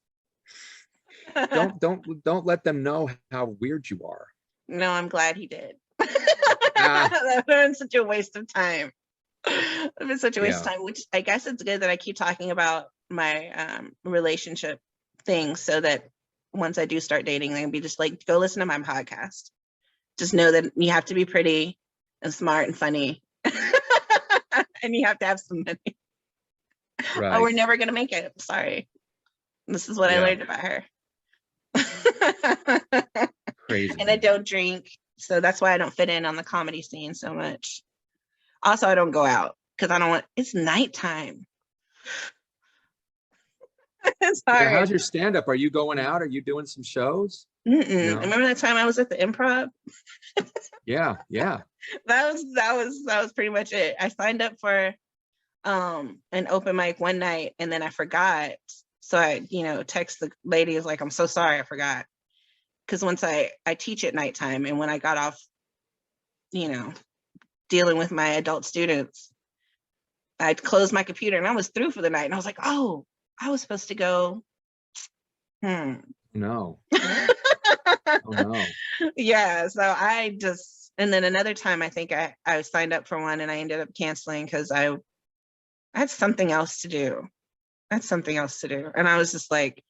don't let them know how weird you are. No, I'm glad he did. That would have been such a waste of time. It would have been such a waste of time, which I guess it's good that I keep talking about my relationship thing, so that once I do start dating, I can be just like, go listen to my podcast. Just know that you have to be pretty and smart and funny. And you have to have some money. Right. Oh, we're never going to make it. Sorry. This is what I learned about her. Crazy. And I don't drink, so that's why I don't fit in on the comedy scene so much. Also, I don't go out because I don't want. It's nighttime. It's hard. How's your stand-up? Are you going out? Are you doing some shows? No. Remember that time I was at the Improv? Yeah. That was pretty much it. I signed up for an open mic one night, and then I forgot. So I, text the lady, is like, I'm so sorry, I forgot. Because once I teach at nighttime, and when I got off, dealing with my adult students, I closed my computer and I was through for the night. And I was like, oh, I was supposed to go. No. Oh, no. Yeah. So and then another time, I think I signed up for one and I ended up canceling because I had something else to do. And I was just like,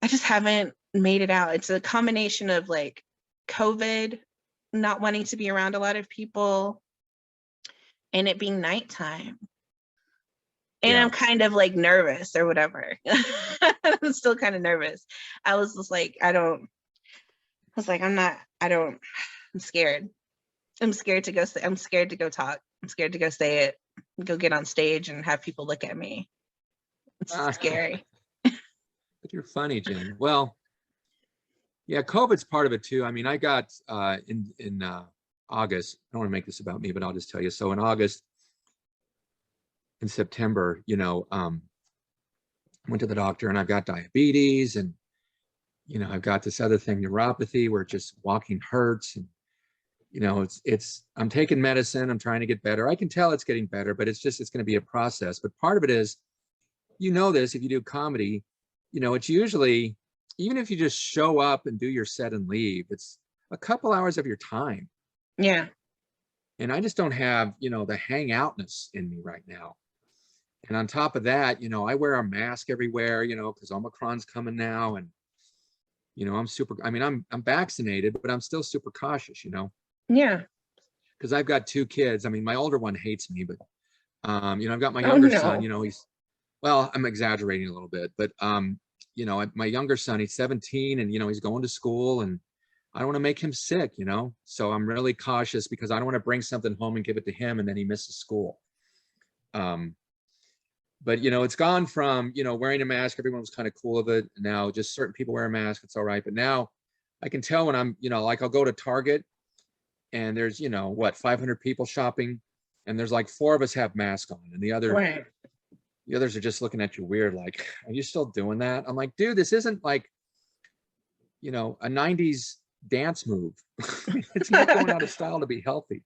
I just haven't made it out. It's a combination of like COVID, not wanting to be around a lot of people, and it being nighttime. And I'm kind of like nervous or whatever. I'm still kind of nervous. I was just like, I'm scared. I'm scared to go talk. I'm scared to go say it, go get on stage and have people look at me. It's scary. But you're funny, Jen. Well, yeah, COVID's part of it too. I mean, I got in August, I don't want to make this about me, but I'll just tell you. So in August, in September, went to the doctor and I've got diabetes, and, I've got this other thing, neuropathy, where just walking hurts. And, I'm taking medicine. I'm trying to get better. I can tell it's getting better, but it's going to be a process. But part of it is, this, if you do comedy, it's usually, even if you just show up and do your set and leave, it's a couple hours of your time. Yeah. And I just don't have, the hangoutness in me right now. And on top of that, I wear a mask everywhere, because Omicron's coming now. And, I'm vaccinated, but I'm still super cautious, Yeah. Because I've got 2 kids. I mean, my older one hates me, but, I've got my younger son, I'm exaggerating a little bit, but, my younger son, he's 17, and, he's going to school, and I don't want to make him sick, so I'm really cautious because I don't want to bring something home and give it to him and then he misses school. But, it's gone from, wearing a mask, everyone was kind of cool with it. Now just certain people wear a mask, it's all right. But now I can tell when I'm, like I'll go to Target and there's, 500 people shopping, and there's like 4 of us have masks on, and the others are just looking at you weird, like, are you still doing that? I'm like, dude, this isn't like, a 90s dance move. It's not going out of style to be healthy.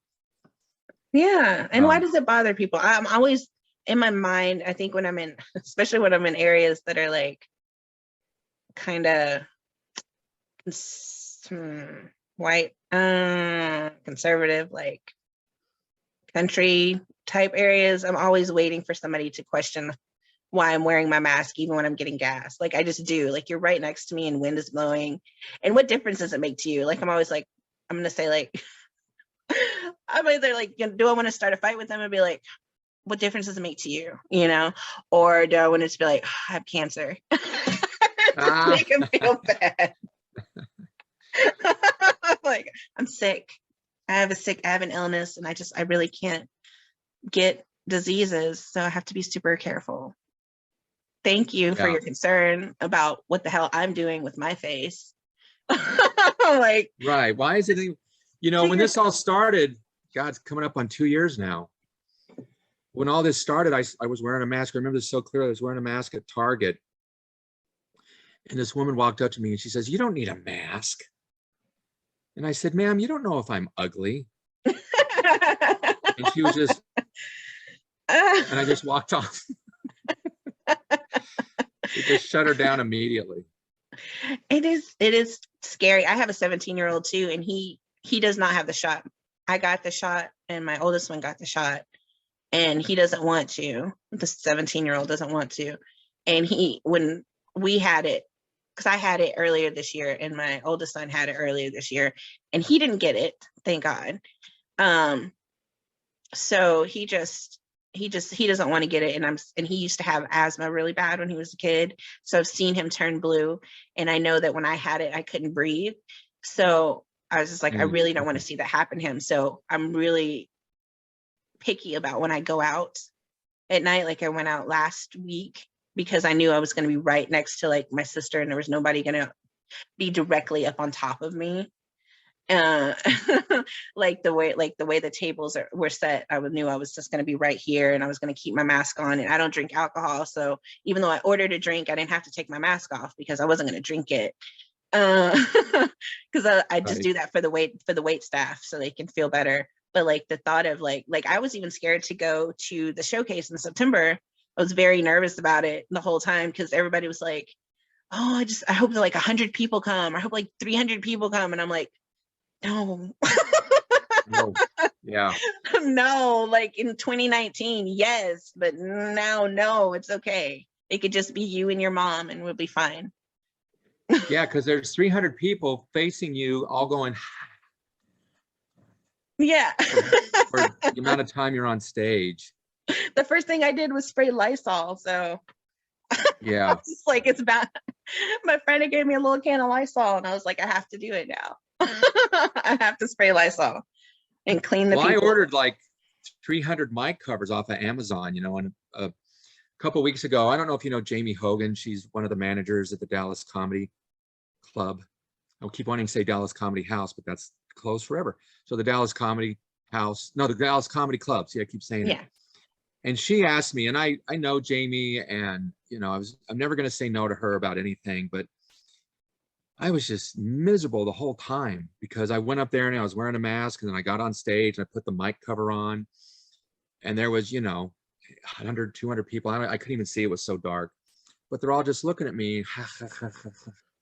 Yeah. And why Um, does it bother people? I'm always in my mind, I think when I'm in, especially when I'm in areas that are like kind of white, conservative, like country type areas, I'm always waiting for somebody to question why I'm wearing my mask even when I'm getting gas. Like I just do. Like you're right next to me and wind is blowing. And what difference does it make to you? Like I'm always like, I'm gonna say like, I'm either like, do I want to start a fight with them and be like, what difference does it make to you? You know, or do I want to just be like, oh, I have cancer, just ah, make them feel bad. Like I'm sick. I have an illness, and I really can't get diseases, so I have to be super careful. Thank you for yeah, your concern about what the hell I'm doing with my face. Like, right. Why is it, when figure. this all started, God's coming up on 2 years now. When all this started, I was wearing a mask. I remember this so clearly. I was wearing a mask at Target, and this woman walked up to me and she says, "You don't need a mask." And I said, "Ma'am, you don't know if I'm ugly." And she was just, and I just walked off. It just shut her down immediately. It is scary. I have a 17-year-old too, and he does not have the shot. I got the shot, and my oldest one got the shot, and he doesn't want to. The 17-year-old doesn't want to. And when we had it, because I had it earlier this year, and my oldest son had it earlier this year, and he didn't get it, thank God. So he doesn't want to get it, and he used to have asthma really bad when he was a kid, so I've seen him turn blue, and I know that when I had it I couldn't breathe, so I was just like, I really don't want to see that happen to him. So I'm really picky about when I go out at night. Like I went out last week because I knew I was going to be right next to like my sister, and there was nobody going to be directly up on top of me. uh like the way the tables were set, I knew I was just going to be right here, and I was going to keep my mask on. And I don't drink alcohol, so even though I ordered a drink, I didn't have to take my mask off because I wasn't going to drink it, because I just Right. do that for the wait staff so they can feel better. But like the thought of like I was even scared to go to the showcase in September. I was very nervous about it the whole time because everybody was like, oh, I hope that like 100 people come, I hope like 300 people come, and I'm like, no. No. Yeah. No, like in 2019, yes, but now, no, it's okay. It could just be you and your mom, and we'll be fine. Yeah, because there's 300 people facing you, all going Yeah. for the amount of time you're on stage. The first thing I did was spray Lysol. So Yeah. it's like, it's bad. My friend gave me a little can of Lysol, and I was like, I have to do it now. I have to spray Lysol and clean the Well, I people. ordered like 300 mic covers off of Amazon, and a couple of weeks ago, I don't know if you know Jamie Hogan. She's one of the managers at the Dallas Comedy Club. I keep wanting to say Dallas Comedy House, but that's closed forever. So the Dallas Comedy House, no, the Dallas Comedy Club. See, I keep saying it. Yeah. And she asked me, and I know Jamie, and I'm never going to say no to her about anything, but I was just miserable the whole time because I went up there and I was wearing a mask, and then I got on stage and I put the mic cover on, and there was 100, 200 people. I couldn't even see, it was so dark, but they're all just looking at me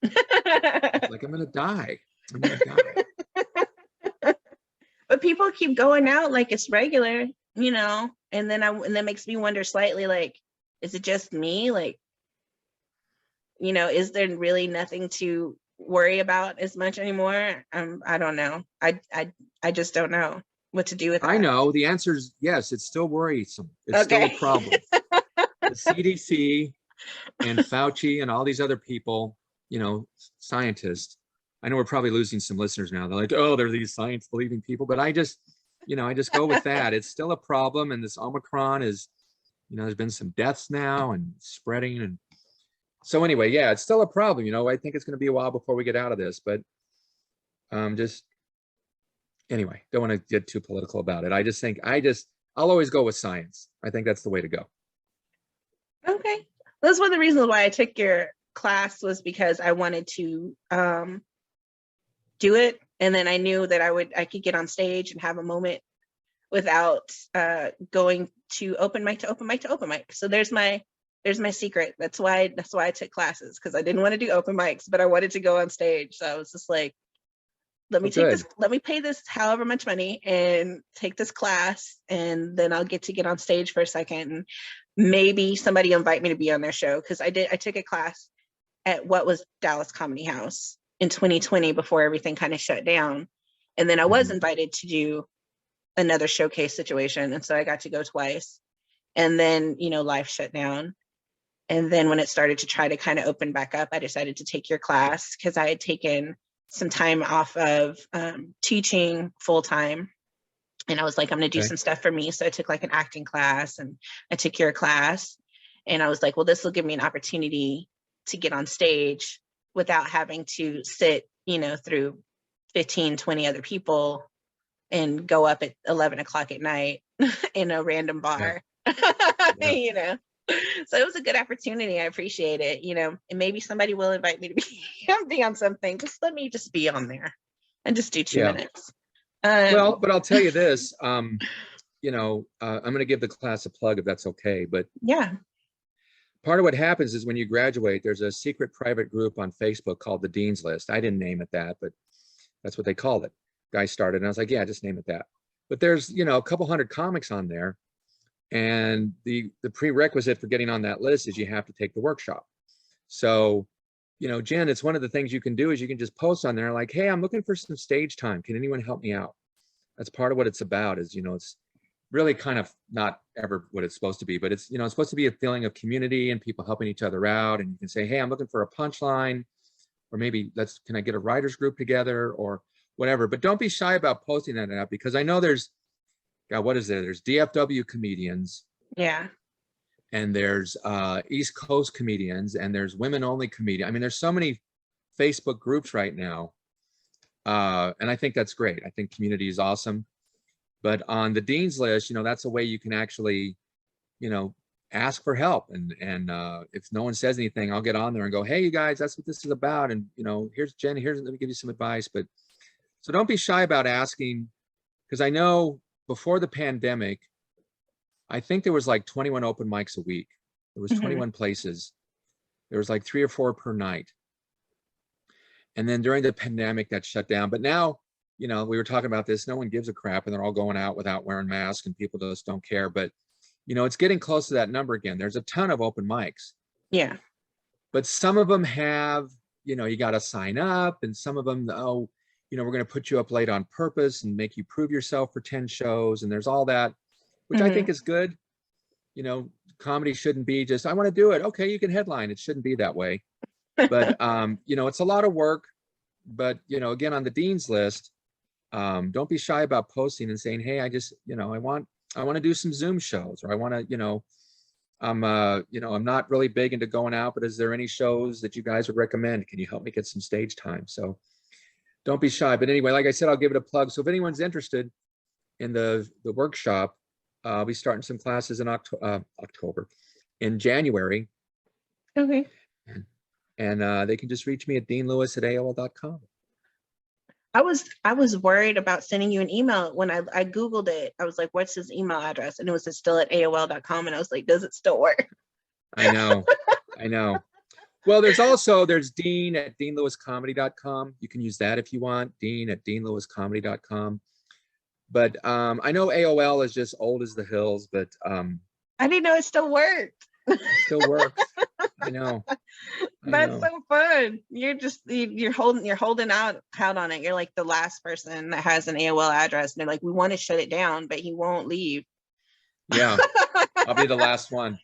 like I'm gonna die. I'm gonna die. But people keep going out like it's regular, and that makes me wonder slightly, like, is it just me? Like, is there really nothing to worry about as much anymore? I don't know. I just don't know what to do with I that. know the answer is yes. It's still worrisome. It's still Okay. a problem. The CDC and Fauci and all these other people, scientists. I know we're probably losing some listeners now. They're like, oh, they're these science believing people. But I just go with that. It's still a problem. And this Omicron is, there's been some deaths now and spreading. And so anyway, yeah, it's still a problem. I think it's going to be a while before we get out of this. But just anyway, don't want to get too political about it. I just think I'll always go with science. I think that's the way to go. Okay. That's one of the reasons why I took your class, was because I wanted to do it, and then I knew that I could get on stage and have a moment without going to open mic to open mic to open mic. So there's my secret. That's why I took classes, because I didn't want to do open mics, but I wanted to go on stage. So I was just like, let me take this, let me pay this however much money and take this class, and then I'll get to get on stage for a second, and maybe somebody invite me to be on their show. Because I took a class at what was Dallas Comedy House in 2020 before everything kind of shut down. And then I was invited to do another showcase situation. And so I got to go twice. And then, you know, life shut down. And then when it started to try to kind of open back up, I decided to take your class, because I had taken some time off of teaching full time. And I was like, I'm going to do some stuff for me. So I took like an acting class, and I took your class. And I was like, well, this will give me an opportunity to get on stage without having to sit, you know, through 15, 20 other people and go up at 11 o'clock at night in a random bar, you know. So it was a good opportunity. I appreciate it, you know, and maybe somebody will invite me to be on something. Just let me just be on there and just do 2 minutes. Well, but I'll tell you this, you know, I'm going to give the class a plug if that's okay. But yeah, part of what happens is when you graduate, there's a secret private group on Facebook called the Dean's List. I didn't name it that, but that's what they called it. Guy started, and I was like, yeah, just name it that. But there's, you know, a couple hundred comics on there. And the prerequisite for getting on that list is you have to take the workshop. So, you know, Jen, it's one of the things you can do is you can just post on there like, hey, I'm looking for some stage time. Can anyone help me out? That's part of what it's about. Is, you know, it's really kind of not ever what it's supposed to be, but it's, you know, it's supposed to be a feeling of community and people helping each other out. And you can say, hey, I'm looking for a punchline, or maybe can I get a writers group together or whatever. But don't be shy about posting that out, because I know there's, God, what is there? There's DFW comedians. Yeah. And there's East Coast comedians, and there's women only comedians. I mean, there's so many Facebook groups right now. And I think that's great. I think community is awesome. But on the Dean's List, you know, that's a way you can actually, you know, ask for help. And if no one says anything, I'll get on there and go, hey, you guys, that's what this is about. And, you know, here's Jen, let me give you some advice. But so don't be shy about asking, because I know before the pandemic, I think there was like 21 open mics a week. There was 21 places. There was like 3 or 4 per night. And then during the pandemic, that shut down. But now, you know, we were talking about this, no one gives a crap, and they're all going out without wearing masks, and people just don't care. But, you know, it's getting close to that number again. There's a ton of open mics. Yeah. But some of them have, you know, you got to sign up, and some of them, oh, you know, we're going to put you up late on purpose and make you prove yourself for 10 shows. And there's all that, which I think is good. You know, comedy shouldn't be just, I want to do it. Okay, you can headline. It shouldn't be that way. But, you know, it's a lot of work. But, you know, again, on the Dean's List, don't be shy about posting and saying, hey, I just, you know, I want to do some Zoom shows, or I want to, you know, I'm not really big into going out, but is there any shows that you guys would recommend? Can you help me get some stage time? So don't be shy. But anyway, like I said, I'll give it a plug. So if anyone's interested in the workshop, I'll be starting some classes in in January. Okay. And they can just reach me at deanlewis@aol.com. I was worried about sending you an email when I Googled it. I was like, what's his email address? And it was still at AOL.com. And I was like, does it still work? I know. Well, there's Dean@deanlewiscomedy.com. You can use that if you want, Dean@deanlewiscomedy.com. But I know AOL is just old as the hills, but I didn't know it still worked. It still works. I know. That's so fun. You're holding out on it. You're like the last person that has an AOL address, and they're like, we want to shut it down, but he won't leave. Yeah, I'll be the last one.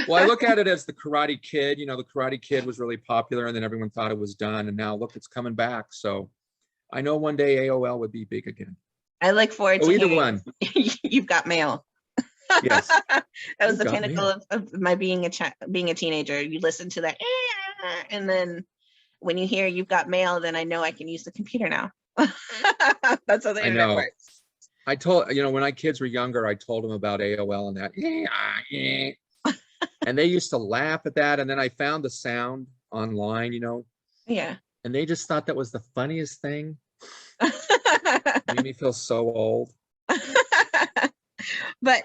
Well, I look at it as the Karate Kid. You know, the Karate Kid was really popular, and then everyone thought it was done, and now look, it's coming back. So I know one day AOL would be big again. I look forward to either one. You've got mail. Yes. That was the pinnacle of my being a teenager. You listen to that, and then when you hear you've got mail, then I know I can use the computer now. That's how the internet works. I told, you know, when my kids were younger, I told them about AOL and that, and they used to laugh at that. And then I found the sound online, you know. Yeah. And they just thought that was the funniest thing. Made me feel so old. But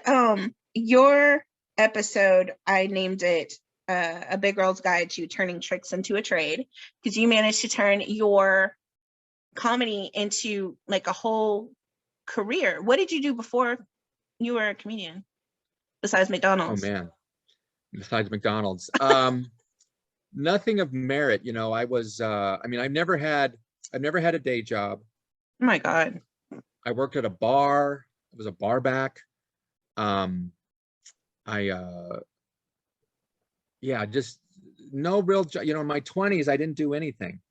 your episode, I named it A Big Girl's Guide to Turning Tricks into a Trade, because you managed to turn your comedy into like a whole career. What did you do before you were a comedian besides Oh McDonald's? man, besides McDonald's, nothing of merit. You know, I was, I mean, I've never had a day job. Oh my God. I worked at a bar. I was a bar back. Um, I, yeah, just no real, you know, in my 20s, I didn't do anything.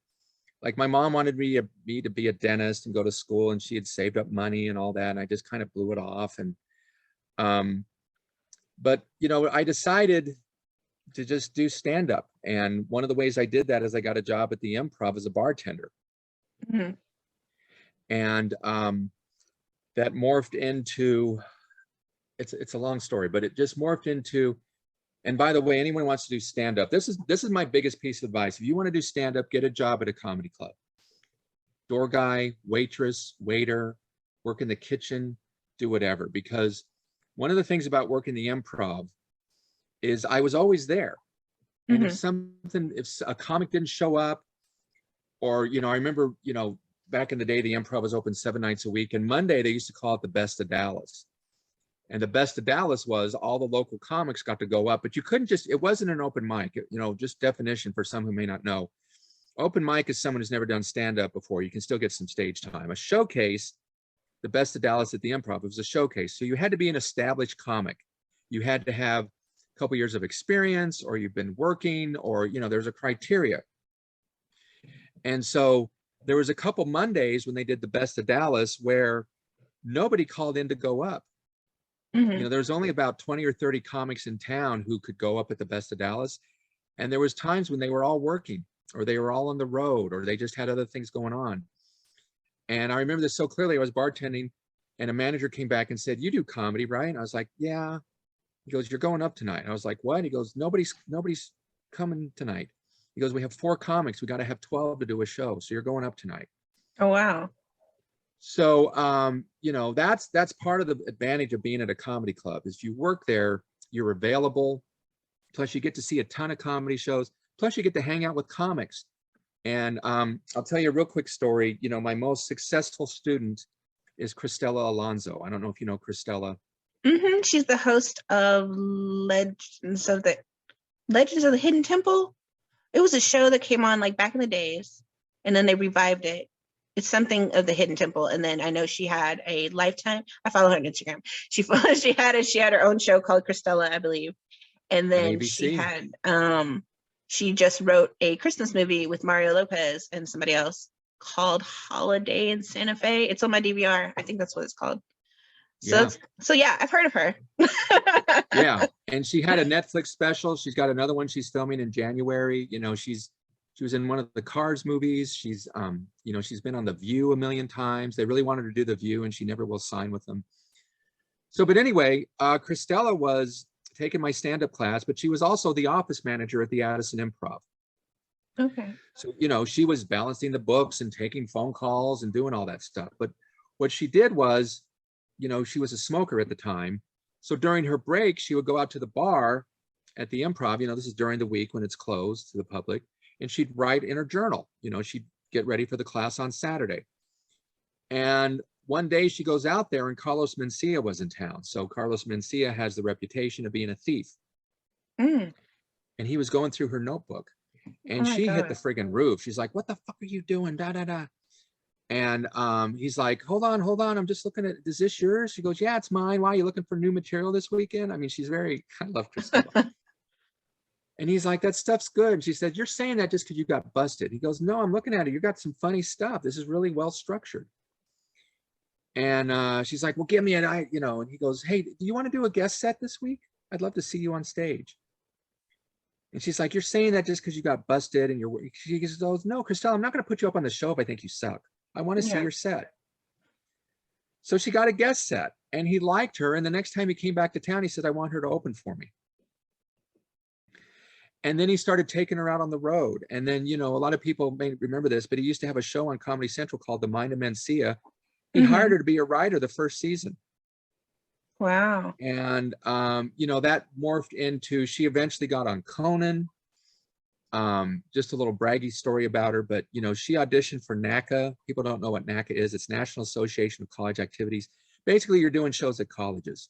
Like my mom wanted me to be a dentist and go to school, and she had saved up money and all that. And I just kind of blew it off. And, um, but you know, I decided to just do stand up. And one of the ways I did that is I got a job at the Improv as a bartender. Mm-hmm. And that morphed into, it's a long story, but it just morphed into, and by the way, anyone who wants to do stand up, this is my biggest piece of advice. If you want to do stand up, get a job at a comedy club. Door guy, waitress, waiter, work in the kitchen, do whatever. Because one of the things about working the Improv is I was always there. And if a comic didn't show up, or, you know, I remember, you know, back in the day, the Improv was open 7 nights a week, and Monday they used to call it the Best of Dallas. And the Best of Dallas was all the local comics got to go up, but you couldn't just, it wasn't an open mic, you know, just definition for some who may not know. Open mic is someone who's never done stand-up before. You can still get some stage time. A showcase, the Best of Dallas at the Improv, it was a showcase. So you had to be an established comic. You had to have a couple years of experience, or you've been working, or, you know, there's a criteria. And so there was a couple Mondays when they did the Best of Dallas where nobody called in to go up. You know, there was only about 20 or 30 comics in town who could go up at the Best of Dallas. And there was times when they were all working, or they were all on the road, or they just had other things going on. And I remember this so clearly. I was bartending, and a manager came back and said, "You do comedy, right?" And I was like, "Yeah." He goes, "You're going up tonight." And I was like, "What?" He goes, nobody's coming tonight." He goes, "We have 4 comics. We got to have 12 to do a show. So you're going up tonight." Oh, wow. So, you know, that's part of the advantage of being at a comedy club is you work there, you're available. Plus you get to see a ton of comedy shows. Plus you get to hang out with comics. And I'll tell you a real quick story. You know, my most successful student is Cristela Alonso. I don't know if you know Cristela. She's the host of Legends of the Hidden Temple. It was a show that came on like back in the days, and then they revived it. It's something of the Hidden Temple. And then I know she had a Lifetime. I follow her on Instagram. She had her own show called Cristela, I believe. And then she had she just wrote a Christmas movie with Mario Lopez and somebody else called Holiday in Santa Fe. It's on my DVR. I think that's what it's called. So yeah, I've heard of her. Yeah, and she had a Netflix special. She's got another one she's filming in January. You know, she was in one of the Cars movies. She's you know, she's been on The View a million times. They really wanted her to do The View, and she never will sign with them. So, but anyway, Cristela was taking my stand-up class, but she was also the office manager at the Addison Improv. Okay. So, you know, she was balancing the books and taking phone calls and doing all that stuff. But what she did was, you know, she was a smoker at the time. So during her break, she would go out to the bar at the Improv. You know, this is during the week when it's closed to the public. And she'd write in her journal. You know, she'd get ready for the class on Saturday. And one day she goes out there and Carlos Mencia was in town. So Carlos Mencia has the reputation of being a thief. And he was going through her notebook. And she hit the friggin' roof. She's like, "What the fuck are you doing? Da, da, da." And he's like, hold on. I'm just looking at, is this yours? She goes, "Yeah, it's mine. Why are you looking for new material this weekend?" I mean, I love Cristela. And he's like, "That stuff's good." And she said, "You're saying that just because you got busted." He goes, "No, I'm looking at it. You got some funny stuff. This is really well structured." And she's like, "Well, give me an, you know," and he goes, "Hey, do you want to do a guest set this week? I'd love to see you on stage." And she's like, "You're saying that just because you got busted and she goes, "No, Cristela, I'm not going to put you up on the show if I think you suck. I want to see your set." So she got a guest set and he liked her. And the next time he came back to town, he said, "I want her to open for me." And then he started taking her out on the road. And then, you know, a lot of people may remember this, but he used to have a show on Comedy Central called The Mind of Mencia. He hired her to be a writer the first season. Wow. And, you know, that morphed into, she eventually got on Conan. Just a little braggy story about her, but, you know, she auditioned for NACA. People don't know what NACA is. It's National Association of College Activities. Basically, you're doing shows at colleges.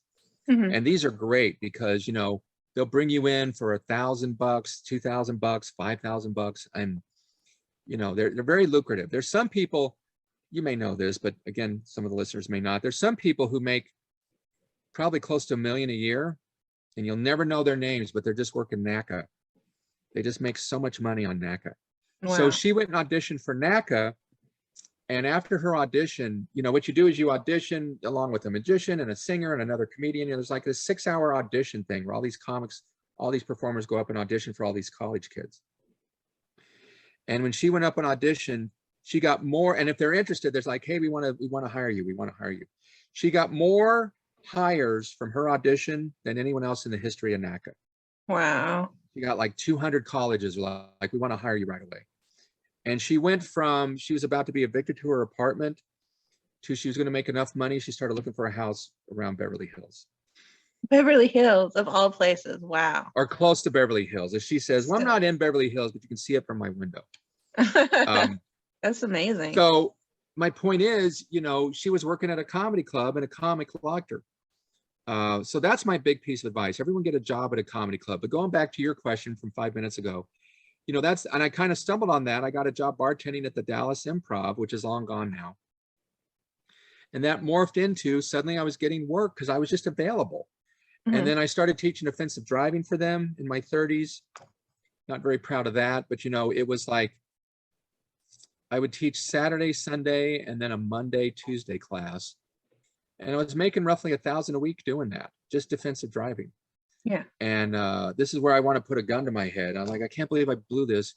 Hmm. And these are great because, you know, they'll bring you in for $1,000, $2,000, $5,000. And, you know, they're very lucrative. There's some people, you may know this, but again, some of the listeners may not. There's some people who make probably close to $1 million a year, and you'll never know their names, but they're just working NACA. They just make so much money on NACA. So Wow. she went and auditioned for NACA. And after her audition, you know, what you do is you audition along with a magician and a singer and another comedian. And there's like a 6-hour audition thing where all these comics, all these performers go up and audition for all these college kids. And when she went up and auditioned, she got more. And if they're interested, there's like, hey, we want to hire you. We want to hire you. She got more hires from her audition than anyone else in the history of NACA. Wow. She got like 200 colleges like, we want to hire you right away. And she went from, she was about to be evicted to her apartment to she was going to make enough money. She started looking for a house around Beverly Hills. Beverly Hills, of all places. Wow. Or close to Beverly Hills. As she says, well, I'm not in Beverly Hills, but you can see it from my window. That's amazing. So my point is, you know, she was working at a comedy club and a comic locked her. So that's my big piece of advice. Everyone get a job at a comedy club. But going back to your question from 5 minutes ago, you know, that's, and I kind of stumbled on that. I got a job bartending at the Dallas Improv, which is long gone now. And that morphed into, suddenly I was getting work because I was just available. Mm-hmm. And then I started teaching offensive driving for them in my 30s. Not very proud of that, but, you know, it was like, I would teach Saturday, Sunday, and then a Monday, Tuesday class. And I was making roughly $1,000 a week doing that, just defensive driving. Yeah. And this is where I want to put a gun to my head. I'm like, I can't believe I blew this.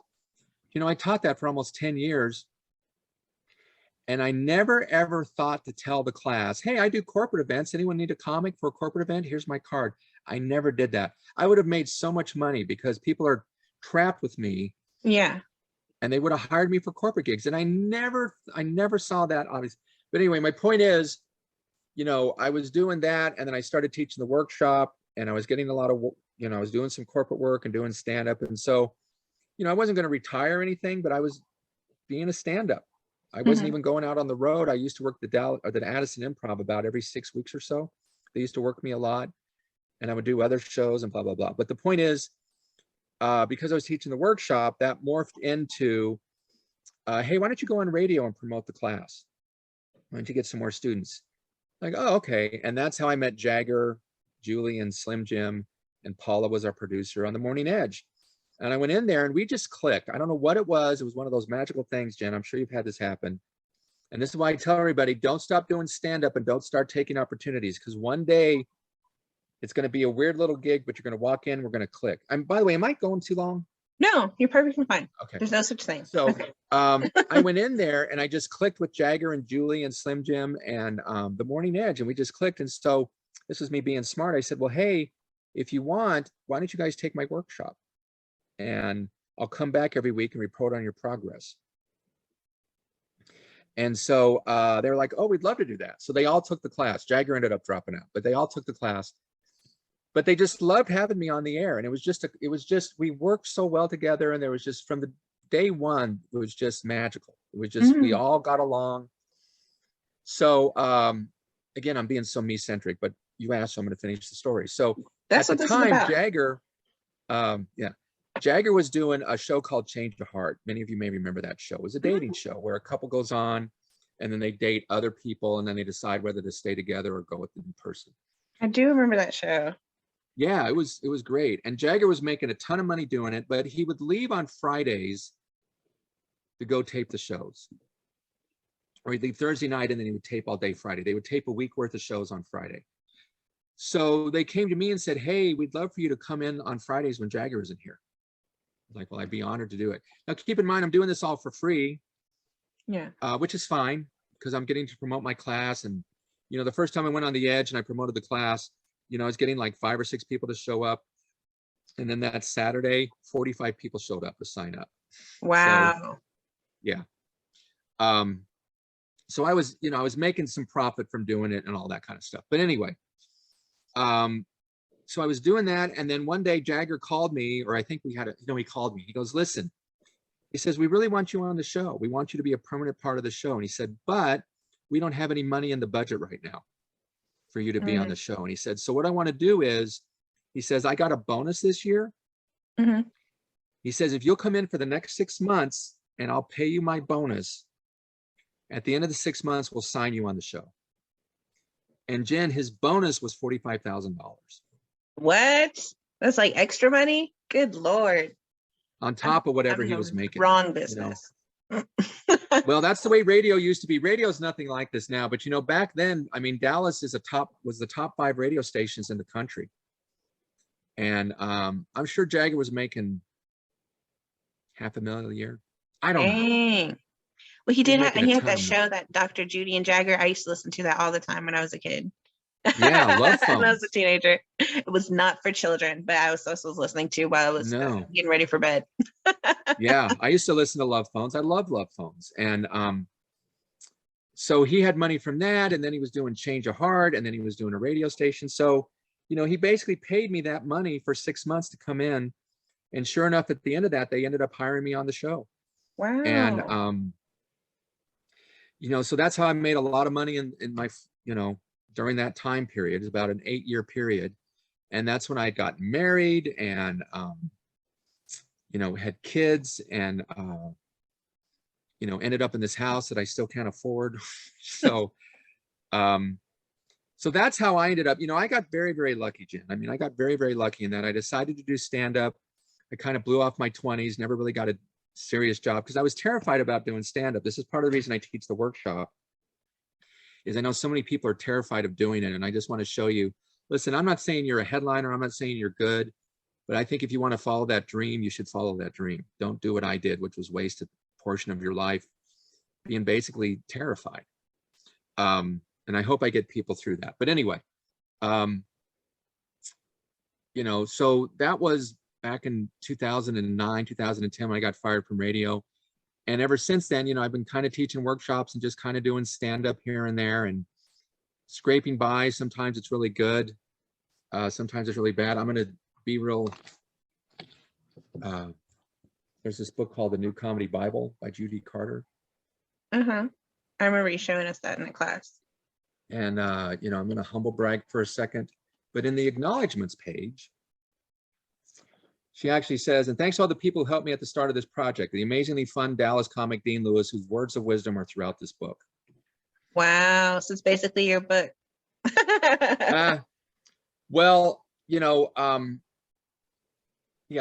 You know, I taught that for almost 10 years. And I never, ever thought to tell the class, hey, I do corporate events. Anyone need a comic for a corporate event? Here's my card. I never did that. I would have made so much money because people are trapped with me. Yeah. And they would have hired me for corporate gigs. And I never saw that, obviously. But anyway, my point is, you know, I was doing that. And then I started teaching the workshop. And I was getting a lot of, you know, I was doing some corporate work and doing stand-up. And so, you know, I wasn't going to retire or anything, but I was being a stand-up. I wasn't even going out on the road. I used to work the Addison Improv about every 6 weeks or so. They used to work me a lot. And I would do other shows and blah, blah, blah. But the point is, because I was teaching the workshop, that morphed into, hey, why don't you go on radio and promote the class? Why don't you get some more students? Like, oh, okay. And that's how I met Jagger, Julie, and Slim Jim, and Paula was our producer on The Morning Edge. And I went in there and we just clicked. I don't know what it was. It was one of those magical things, Jen. I'm sure you've had this happen. And this is why I tell everybody, don't stop doing stand-up and don't start taking opportunities, because one day it's going to be a weird little gig, but you're going to walk in, we're going to click. And by the way, am I going too long? No, you're perfectly fine. Okay. There's no such thing. So I went in there and I just clicked with Jagger and Julie and Slim Jim and The Morning Edge, and we just clicked. And so this was me being smart. I said, well, hey, if you want, why don't you guys take my workshop? And I'll come back every week and report on your progress. And so they were like, oh, we'd love to do that. So they all took the class. Jagger ended up dropping out, but they all took the class. But they just loved having me on the air. And it was just, we worked so well together. And there was just, from the day one, it was just magical. It was just, we all got along. So again, I'm being so me-centric, but you asked, so I'm going to finish the story. So That's at the time, Jagger, Jagger was doing a show called Change of Heart. Many of you may remember that show. It was a dating show where a couple goes on and then they date other people and then they decide whether to stay together or go with them in person. I do remember that show. Yeah, it was great. And Jagger was making a ton of money doing it, but he would leave on Fridays to go tape the shows. Or he'd leave Thursday night and then he would tape all day Friday. They would tape a week worth of shows on Friday. So they came to me and said, hey, we'd love for you to come in on Fridays when Jagger isn't here. I was like, well, I'd be honored to do it. Now, keep in mind, I'm doing this all for free. Yeah. Which is fine because I'm getting to promote my class. And, you know, the first time I went on the Edge and I promoted the class, you know, I was getting like 5 or 6 people to show up. And then that Saturday, 45 people showed up to sign up. Wow. So, yeah. So I was, you know, I was making some profit from doing it and all that kind of stuff. But anyway, so I was doing that. And then one day Jagger called me, or I think we had he called me. He goes, listen, he says, we really want you on the show. We want you to be a permanent part of the show. And he said, but we don't have any money in the budget right now for you to be on the show. And he said, so what I want to do is, he says, I got a bonus this year. He says, if you'll come in for the next 6 months and I'll pay you my bonus, at the end of the 6 months, we'll sign you on the show. And Jen, his bonus was $45,000. What? That's like extra money? Good Lord. On top of whatever he was making. Wrong business. Well, that's the way radio used to be. Radio is nothing like this now. But, back then, I mean, Dallas was the top 5 radio stations in the country. And I'm sure Jagger was making $500,000 a year. I don't know. Well, he did have, and he had that show, that Dr. Judy and Jagger. I used to listen to that all the time when I was a kid. Yeah, Love Phones. When I was a teenager. It was not for children, but I was also listening to while I was getting ready for bed. Yeah, I used to listen to Love Phones. I love Love Phones. And so he had money from that, and then he was doing Change of Heart, and then he was doing a radio station. So, he basically paid me that money for 6 months to come in. And sure enough, at the end of that, they ended up hiring me on the show. Wow. And, so that's how I made a lot of money in my, during that time period. It's about an 8-year period. And that's when I got married and, had kids and, ended up in this house that I still can't afford. So, so that's how I ended up. I got very, very lucky, Jen. I mean, I got very, very lucky in that I decided to do stand-up. I kind of blew off my 20s, never really got a serious job because I was terrified about doing stand-up. This is part of the reason I teach the workshop, is I know so many people are terrified of doing it. And I just want to show you, listen, I'm not saying you're a headliner. I'm not saying you're good, but I think if you want to follow that dream, you should follow that dream. Don't do what I did, which was waste a portion of your life being basically terrified. And I hope I get people through that. But anyway, so that was back in 2009, 2010, when I got fired from radio. And ever since then, I've been kind of teaching workshops and just kind of doing stand-up here and there and scraping by. Sometimes it's really good. Sometimes it's really bad. I'm going to be real. There's this book called The New Comedy Bible by Judy Carter. I remember you showing us that in the class. And, I'm going to humble brag for a second. But in the acknowledgments page, she actually says, and thanks to all the people who helped me at the start of this project, the amazingly fun Dallas comic Dean Lewis, whose words of wisdom are throughout this book. Wow. So it's basically your book. Well, yeah,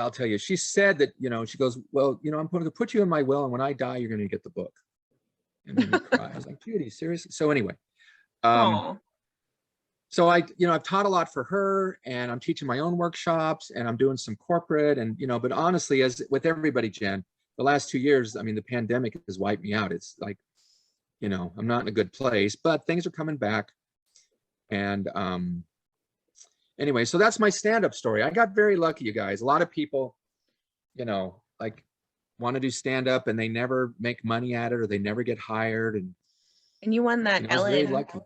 I'll tell you. She said that, she goes, well, I'm going to put you in my will, and when I die, you're going to get the book. And then you cry. I was like, Judy, seriously? So anyway, so I've taught a lot for her, and I'm teaching my own workshops, and I'm doing some corporate, and, but honestly, as with everybody, Jen, the last 2 years, I mean, the pandemic has wiped me out. It's like, I'm not in a good place, but things are coming back. And anyway, so that's my stand-up story. I got very lucky, you guys. A lot of people, like want to do stand-up and they never make money at it, or they never get hired. And you won that I was very lucky.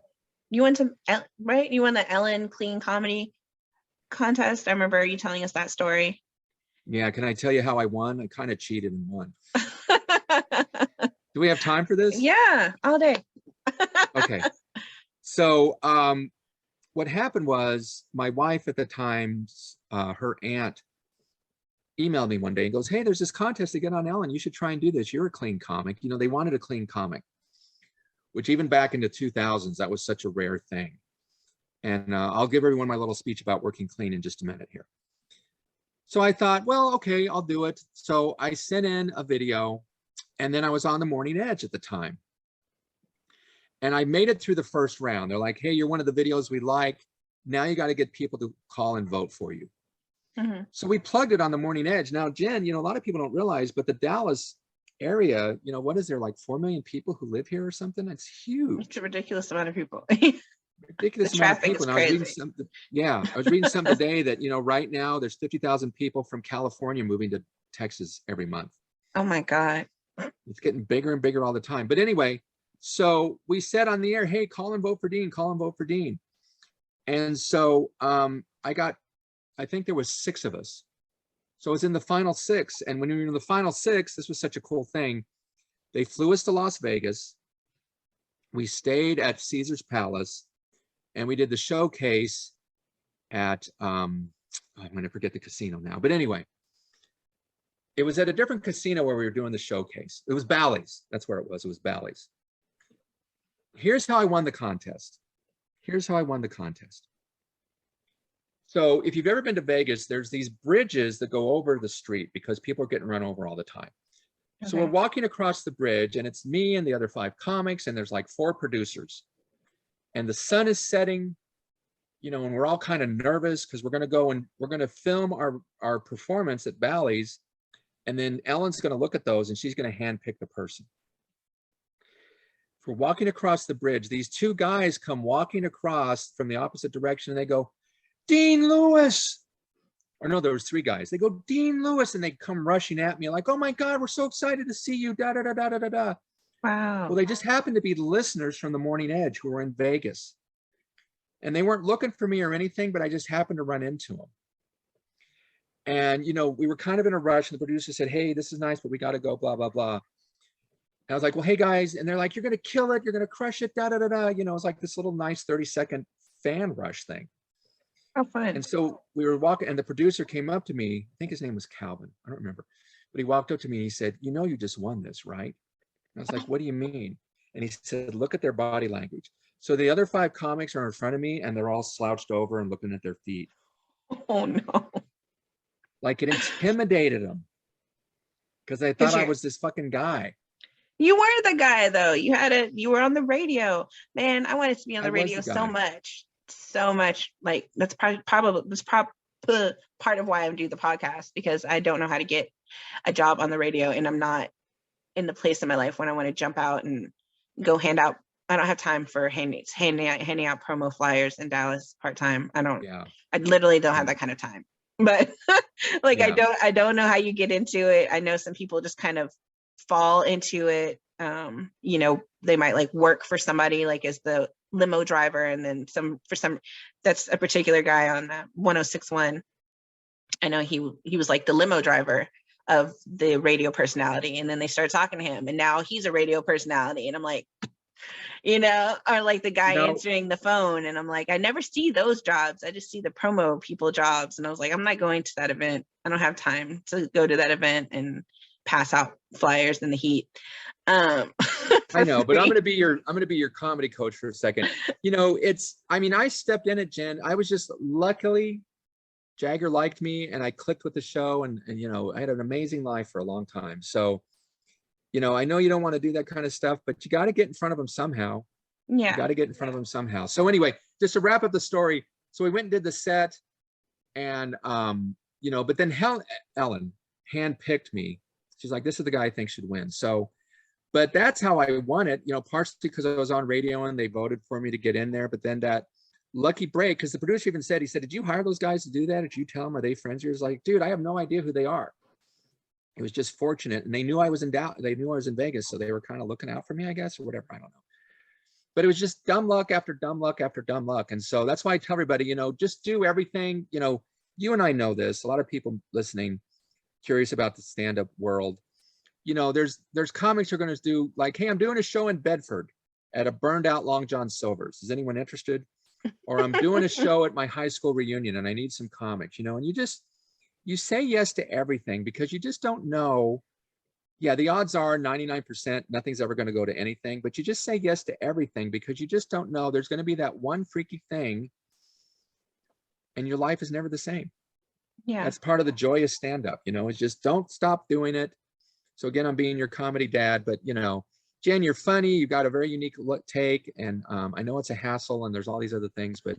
You went to, right? You won the Ellen Clean Comedy Contest. I remember you telling us that story. Yeah. Can I tell you how I won? I kind of cheated and won. Do we have time for this? Yeah, all day. Okay. So what happened was my wife at the time, her aunt emailed me one day and goes, hey, there's this contest to get on Ellen. You should try and do this. You're a clean comic. They wanted a clean comic, which even back in the 2000s, that was such a rare thing. And I'll give everyone my little speech about working clean in just a minute here. So I thought, well, okay, I'll do it. So I sent in a video, and then I was on the Morning Edge at the time. And I made it through the first round. They're like, hey, you're one of the videos we like. Now you got to get people to call and vote for you. So we plugged it on the Morning Edge. Now, Jen, a lot of people don't realize, but the Dallas area, what is there, like 4 million people who live here or something? It's huge. It's a ridiculous amount of people. Ridiculous amount of people. And I was reading something today that, right now there's 50,000 people from California moving to Texas every month. Oh my God. It's getting bigger and bigger all the time. But anyway, so we said on the air, hey, call and vote for Dean, call and vote for Dean. And so I think there was 6 of us. So it was in the final 6. And when we were in the final 6, this was such a cool thing. They flew us to Las Vegas. We stayed at Caesar's Palace, and we did the showcase at, I'm going to forget the casino now. But anyway, it was at a different casino where we were doing the showcase. It was Bally's. That's where it was. It was Bally's. Here's how I won the contest. Here's how I won the contest. So if you've ever been to Vegas, there's these bridges that go over the street because people are getting run over all the time. Okay. So we're walking across the bridge, and it's me and the other 5 comics, and there's like 4 producers. And the sun is setting, you know, and we're all kind of nervous because we're going to go and we're going to film our performance at Bally's. And then Ellen's going to look at those, and she's going to handpick the person. If we're walking across the bridge, these 2 guys come walking across from the opposite direction, and they go, Dean Lewis. Or no, there was 3 guys. They go, Dean Lewis, and they come rushing at me like, oh my God, we're so excited to see you, da da da da da da da. Wow. Well, they just happened to be the listeners from the Morning Edge who were in Vegas. And they weren't looking for me or anything, but I just happened to run into them. And, you know, we were kind of in a rush, and the producer said, hey, this is nice, but we got to go, blah, blah, blah. And I was like, well, hey guys. And they're like, you're going to kill it. You're going to crush it, da da da da. You know, it's like this little nice 30-second fan rush thing. Oh, fun. And so we were walking, and the producer came up to me. I think his name was Calvin. I don't remember. But he walked up to me and he said, you know, you just won this, right? And I was like, what do you mean? And he said, look at their body language. So the other 5 comics are in front of me, and they're all slouched over and looking at their feet. Oh, no. Like it intimidated them because I thought I was this fucking guy. You were the guy, though. You were on the radio. Man, I wanted to be on the radio so much. So much. Like that's probably part of why I do the podcast, because I don't know how to get a job on the radio, and I'm not in the place in my life when I want to jump out and go hand out. I don't have time for handing out promo flyers in Dallas part-time. I literally don't have that kind of time. But like I don't know how you get into it. I know some people just kind of fall into it. You know, they might like work for somebody like as the limo driver, and then that's a particular guy on 1061. I know he was like the limo driver of the radio personality, and then they start talking to him, and now he's a radio personality, and I'm like, you know, or like the guy answering the phone, and I'm like, I never see those jobs. I just see the promo people jobs. And I was like, I'm not going to that event. I don't have time to go to that event and pass out flyers in the heat. I know, but I'm going to be your comedy coach for a second. You know, I stepped in it, Jen. I was just luckily Jagger liked me, and I clicked with the show, and you know, I had an amazing life for a long time. So, you know, I know you don't want to do that kind of stuff, but you got to get in front of them somehow. Yeah. You got to get in front of them somehow. So anyway, just to wrap up the story. So we went and did the set, and, you know, but then Ellen handpicked me. She's like, this is the guy I think should win. So, but that's how I won it, you know, partially because I was on radio and they voted for me to get in there. But then that lucky break, because the producer even said, he said, did you hire those guys to do that? Did you tell them, are they friends? He was like, dude, I have no idea who they are. It was just fortunate. And they knew I was in Dallas. They knew I was in Vegas. So they were kind of looking out for me, I guess, or whatever. I don't know. But it was just dumb luck after dumb luck after dumb luck. And so that's why I tell everybody, you know, just do everything. You know, you and I know this. A lot of people listening, curious about the stand-up world. You know, there's comics who are going to do like, hey, I'm doing a show in Bedford at a burned out Long John Silver's. Is anyone interested? Or I'm doing a show at my high school reunion and I need some comics, you know, and you say yes to everything because you just don't know. Yeah, the odds are 99% nothing's ever going to go to anything, but you just say yes to everything because you just don't know. There's going to be that one freaky thing and your life is never the same. Yeah. That's part of the joy of stand-up, you know, is just don't stop doing it. So again, I'm being your comedy dad, but you know, Jen, you're funny. You've got a very unique take. And I know it's a hassle and there's all these other things, but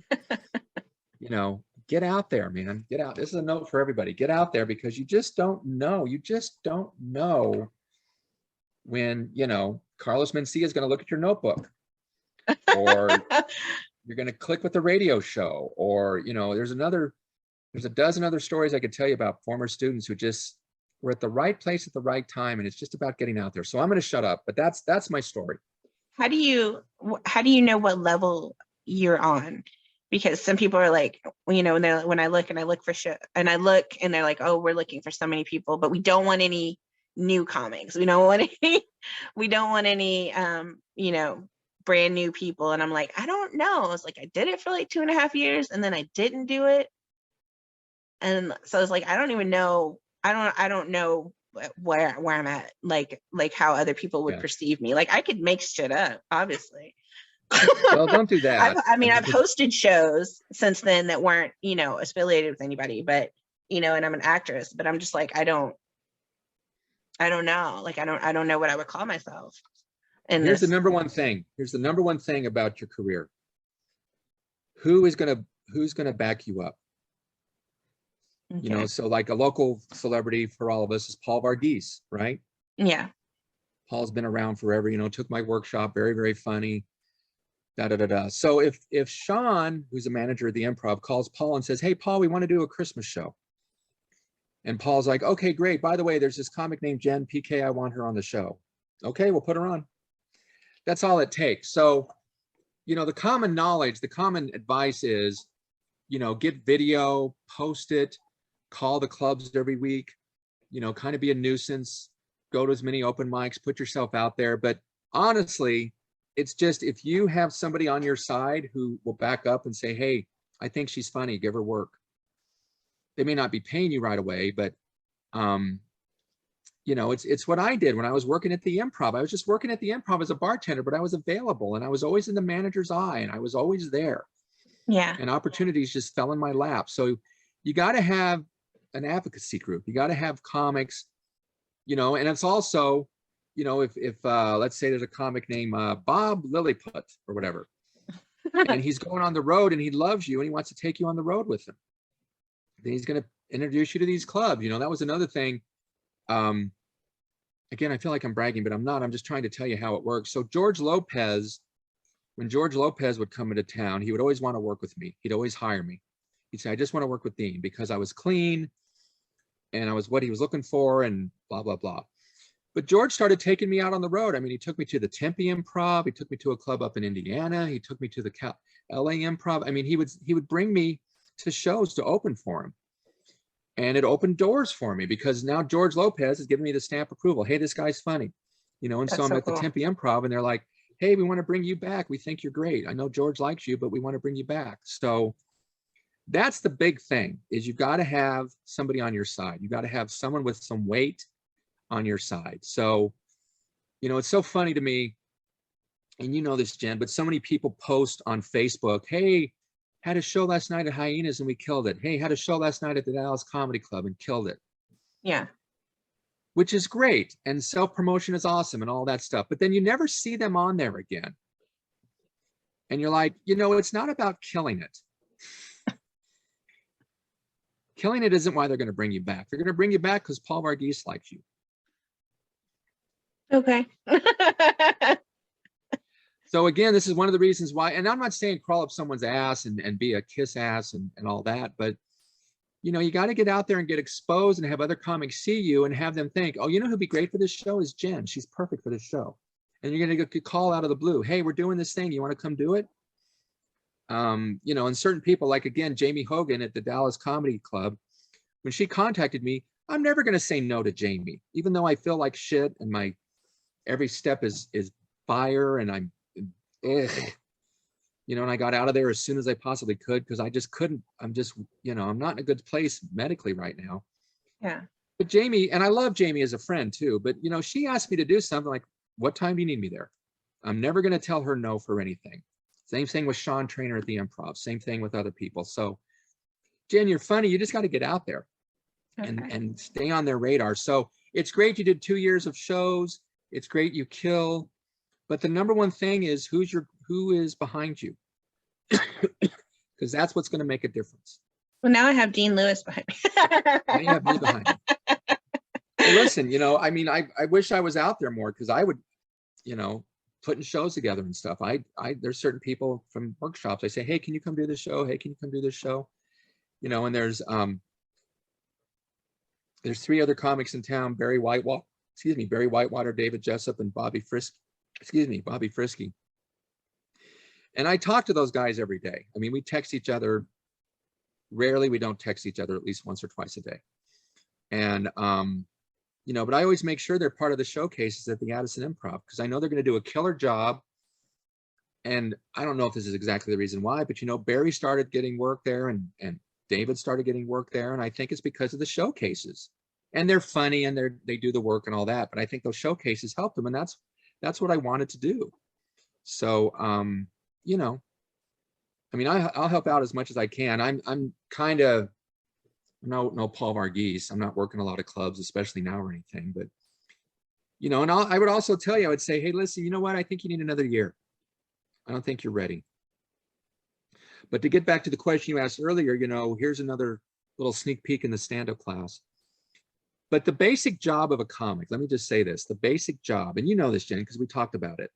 you know, get out there, man. Get out. This is a note for everybody. Get out there because you just don't know. You just don't know when, you know, Carlos Mencia is going to look at your notebook or you're going to click with the radio show or, you know, there's a dozen other stories I could tell you about former students who just were at the right place at the right time. And it's just about getting out there. So I'm going to shut up, but that's my story. How do you know what level you're on? because some people are like, you know, when I look and I look for shit and I look and they're like, oh, we're looking for so many people, but we don't want any new comics. We don't want any, we don't want any, you know, brand new people. And I'm like, I don't know. I was like, I did it for like 2.5 years and then I didn't do it. And so I was like, I don't even know. I don't know where I'm at, like how other people would Yeah. perceive me. Like I could make shit up, obviously. Well, don't do that. I mean, I've hosted shows since then that weren't, you know, affiliated with anybody, but you know, and I'm an actress, but I'm just like, I don't know. Like, I don't know what I would call myself in Here's the this. number one thing. Here's the number one thing about your career. Who's gonna back you up? Okay. You know, so like a local celebrity for all of us is Paul Varghese, right? Yeah. Paul's been around forever, you know, took my workshop, very, very funny, da da da da. So if Sean, who's a manager at the Improv, calls Paul and says, hey, Paul, we want to do a Christmas show. And Paul's like, okay, great. By the way, there's this comic named Jen PK. I want her on the show. Okay, we'll put her on. That's all it takes. So, you know, the common knowledge, the common advice is, you know, get video, post it, call the clubs every week, you know, kind of be a nuisance, go to as many open mics, put yourself out there. But honestly, it's just if you have somebody on your side who will back up and say, hey, I think she's funny, give her work. They may not be paying you right away, but you know, it's what I did when I was working at the Improv. I was just working at the Improv as a bartender, but I was available and I was always in the manager's eye and I was always there. Yeah. And opportunities just fell in my lap. So you got to have an advocacy group. You got to have comics, you know, and it's also, you know, if let's say there's a comic named Bob Lilliput or whatever, and he's going on the road and he loves you and he wants to take you on the road with him, then he's going to introduce you to these clubs. You know, that was another thing. Again, I feel like I'm bragging, but I'm not. I'm just trying to tell you how it works. So George Lopez, when George Lopez would come into town, he would always want to work with me. He'd always hire me. He'd say, I just want to work with Dean because I was clean and I was what he was looking for and blah, blah, blah. But George started taking me out on the road. I mean, he took me to the Tempe Improv. He took me to a club up in Indiana. He took me to the LA Improv. I mean, he would bring me to shows to open for him. And it opened doors for me because now George Lopez is giving me the stamp approval. Hey, this guy's funny, you know, and so I'm at the Tempe Improv and they're like, hey, we want to bring you back. We think you're great. I know George likes you, but we want to bring you back. So that's the big thing is you've got to have somebody on your side. You've got to have someone with some weight on your side. So, you know, it's so funny to me, and you know this, Jen, but so many people post on Facebook, hey, had a show last night at Hyenas and we killed it. Hey, had a show last night at the Dallas Comedy Club and killed it. Yeah. Which is great. And self-promotion is awesome and all that stuff. But then you never see them on there again. And you're like, you know, it's not about killing it. Killing it isn't why they're going to bring you back. They're going to bring you back because Paul Varghese likes you. Okay. So again, this is one of the reasons why, and I'm not saying crawl up someone's ass and be a kiss ass and all that, but you know, you got to get out there and get exposed and have other comics see you and have them think, oh, you know who'd be great for this show is Jen. She's perfect for this show. And you're going to get a call out of the blue. Hey, we're doing this thing. You want to come do it? You know, and certain people like, again, Jamie Hogan at the Dallas Comedy Club, when she contacted me, I'm never going to say no to Jamie, even though I feel like shit and my every step is fire and I'm, you know, and I got out of there as soon as I possibly could because I just couldn't. I'm just, you know, I'm not in a good place medically right now. Yeah. But Jamie, and I love Jamie as a friend too, but you know, she asked me to do something like, what time do you need me there? I'm never going to tell her no for anything. Same thing with Sean Trainer at the Improv. Same thing with other people. So Jen, you're funny. You just got to get out there and stay on their radar. So it's great you did 2 years of shows. It's great you kill. But the number one thing is who is behind you? Because that's what's going to make a difference. Well, now I have Dean Lewis behind me. Now you have me behind me. Hey, listen, you know, I mean, I wish I was out there more because I would, you know, putting shows together and stuff. There's certain people from workshops. I say, hey, can you come do this show? Hey, can you come do this show? You know, and there's 3 other comics in town, Barry Whitewater, David Jessup, and Bobby Frisky. And I talk to those guys every day. I mean, we text each other. Rarely we don't text each other, at least once or twice a day. And, you know, but I always make sure they're part of the showcases at the Addison Improv, because I know they're going to do a killer job. And I don't know if this is exactly the reason why, but, you know, Barry started getting work there, and David started getting work there. And I think it's because of the showcases, and they're funny, and they do the work and all that. But I think those showcases helped them. And that's what I wanted to do. So, you know, I mean, I'll help out as much as I can. I'm kind of no Paul Varghese. I'm not working a lot of clubs, especially now or anything. But, you know, and I would also tell you, I would say, hey, listen, you know what? I think you need another year. I don't think you're ready. But to get back to the question you asked earlier, you know, here's another little sneak peek in the stand-up class. But the basic job of a comic, let me just say this, the basic job, and you know this, Jen, because we talked about it,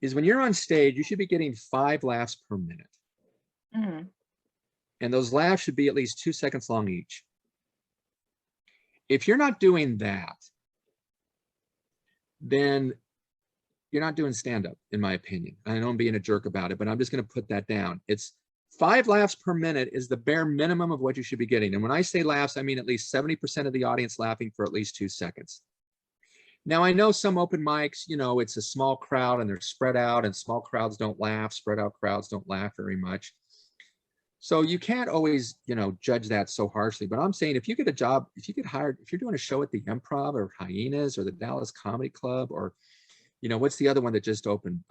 is when you're on stage, you should be getting 5 laughs per minute. Mm-hmm. And those laughs should be at least 2 seconds long each. If you're not doing that, then you're not doing stand-up, in my opinion. I know I'm being a jerk about it, but I'm just going to put that down. It's 5 laughs per minute is the bare minimum of what you should be getting. And when I say laughs, I mean at least 70% of the audience laughing for at least 2 seconds. Now, I know some open mics, you know, it's a small crowd and they're spread out, and small crowds don't laugh, spread out crowds don't laugh very much. So you can't always, you know, judge that so harshly. But I'm saying, if you get a job, if you get hired, if you're doing a show at the Improv or Hyenas or the Dallas Comedy Club, or, you know, what's the other one that just opened?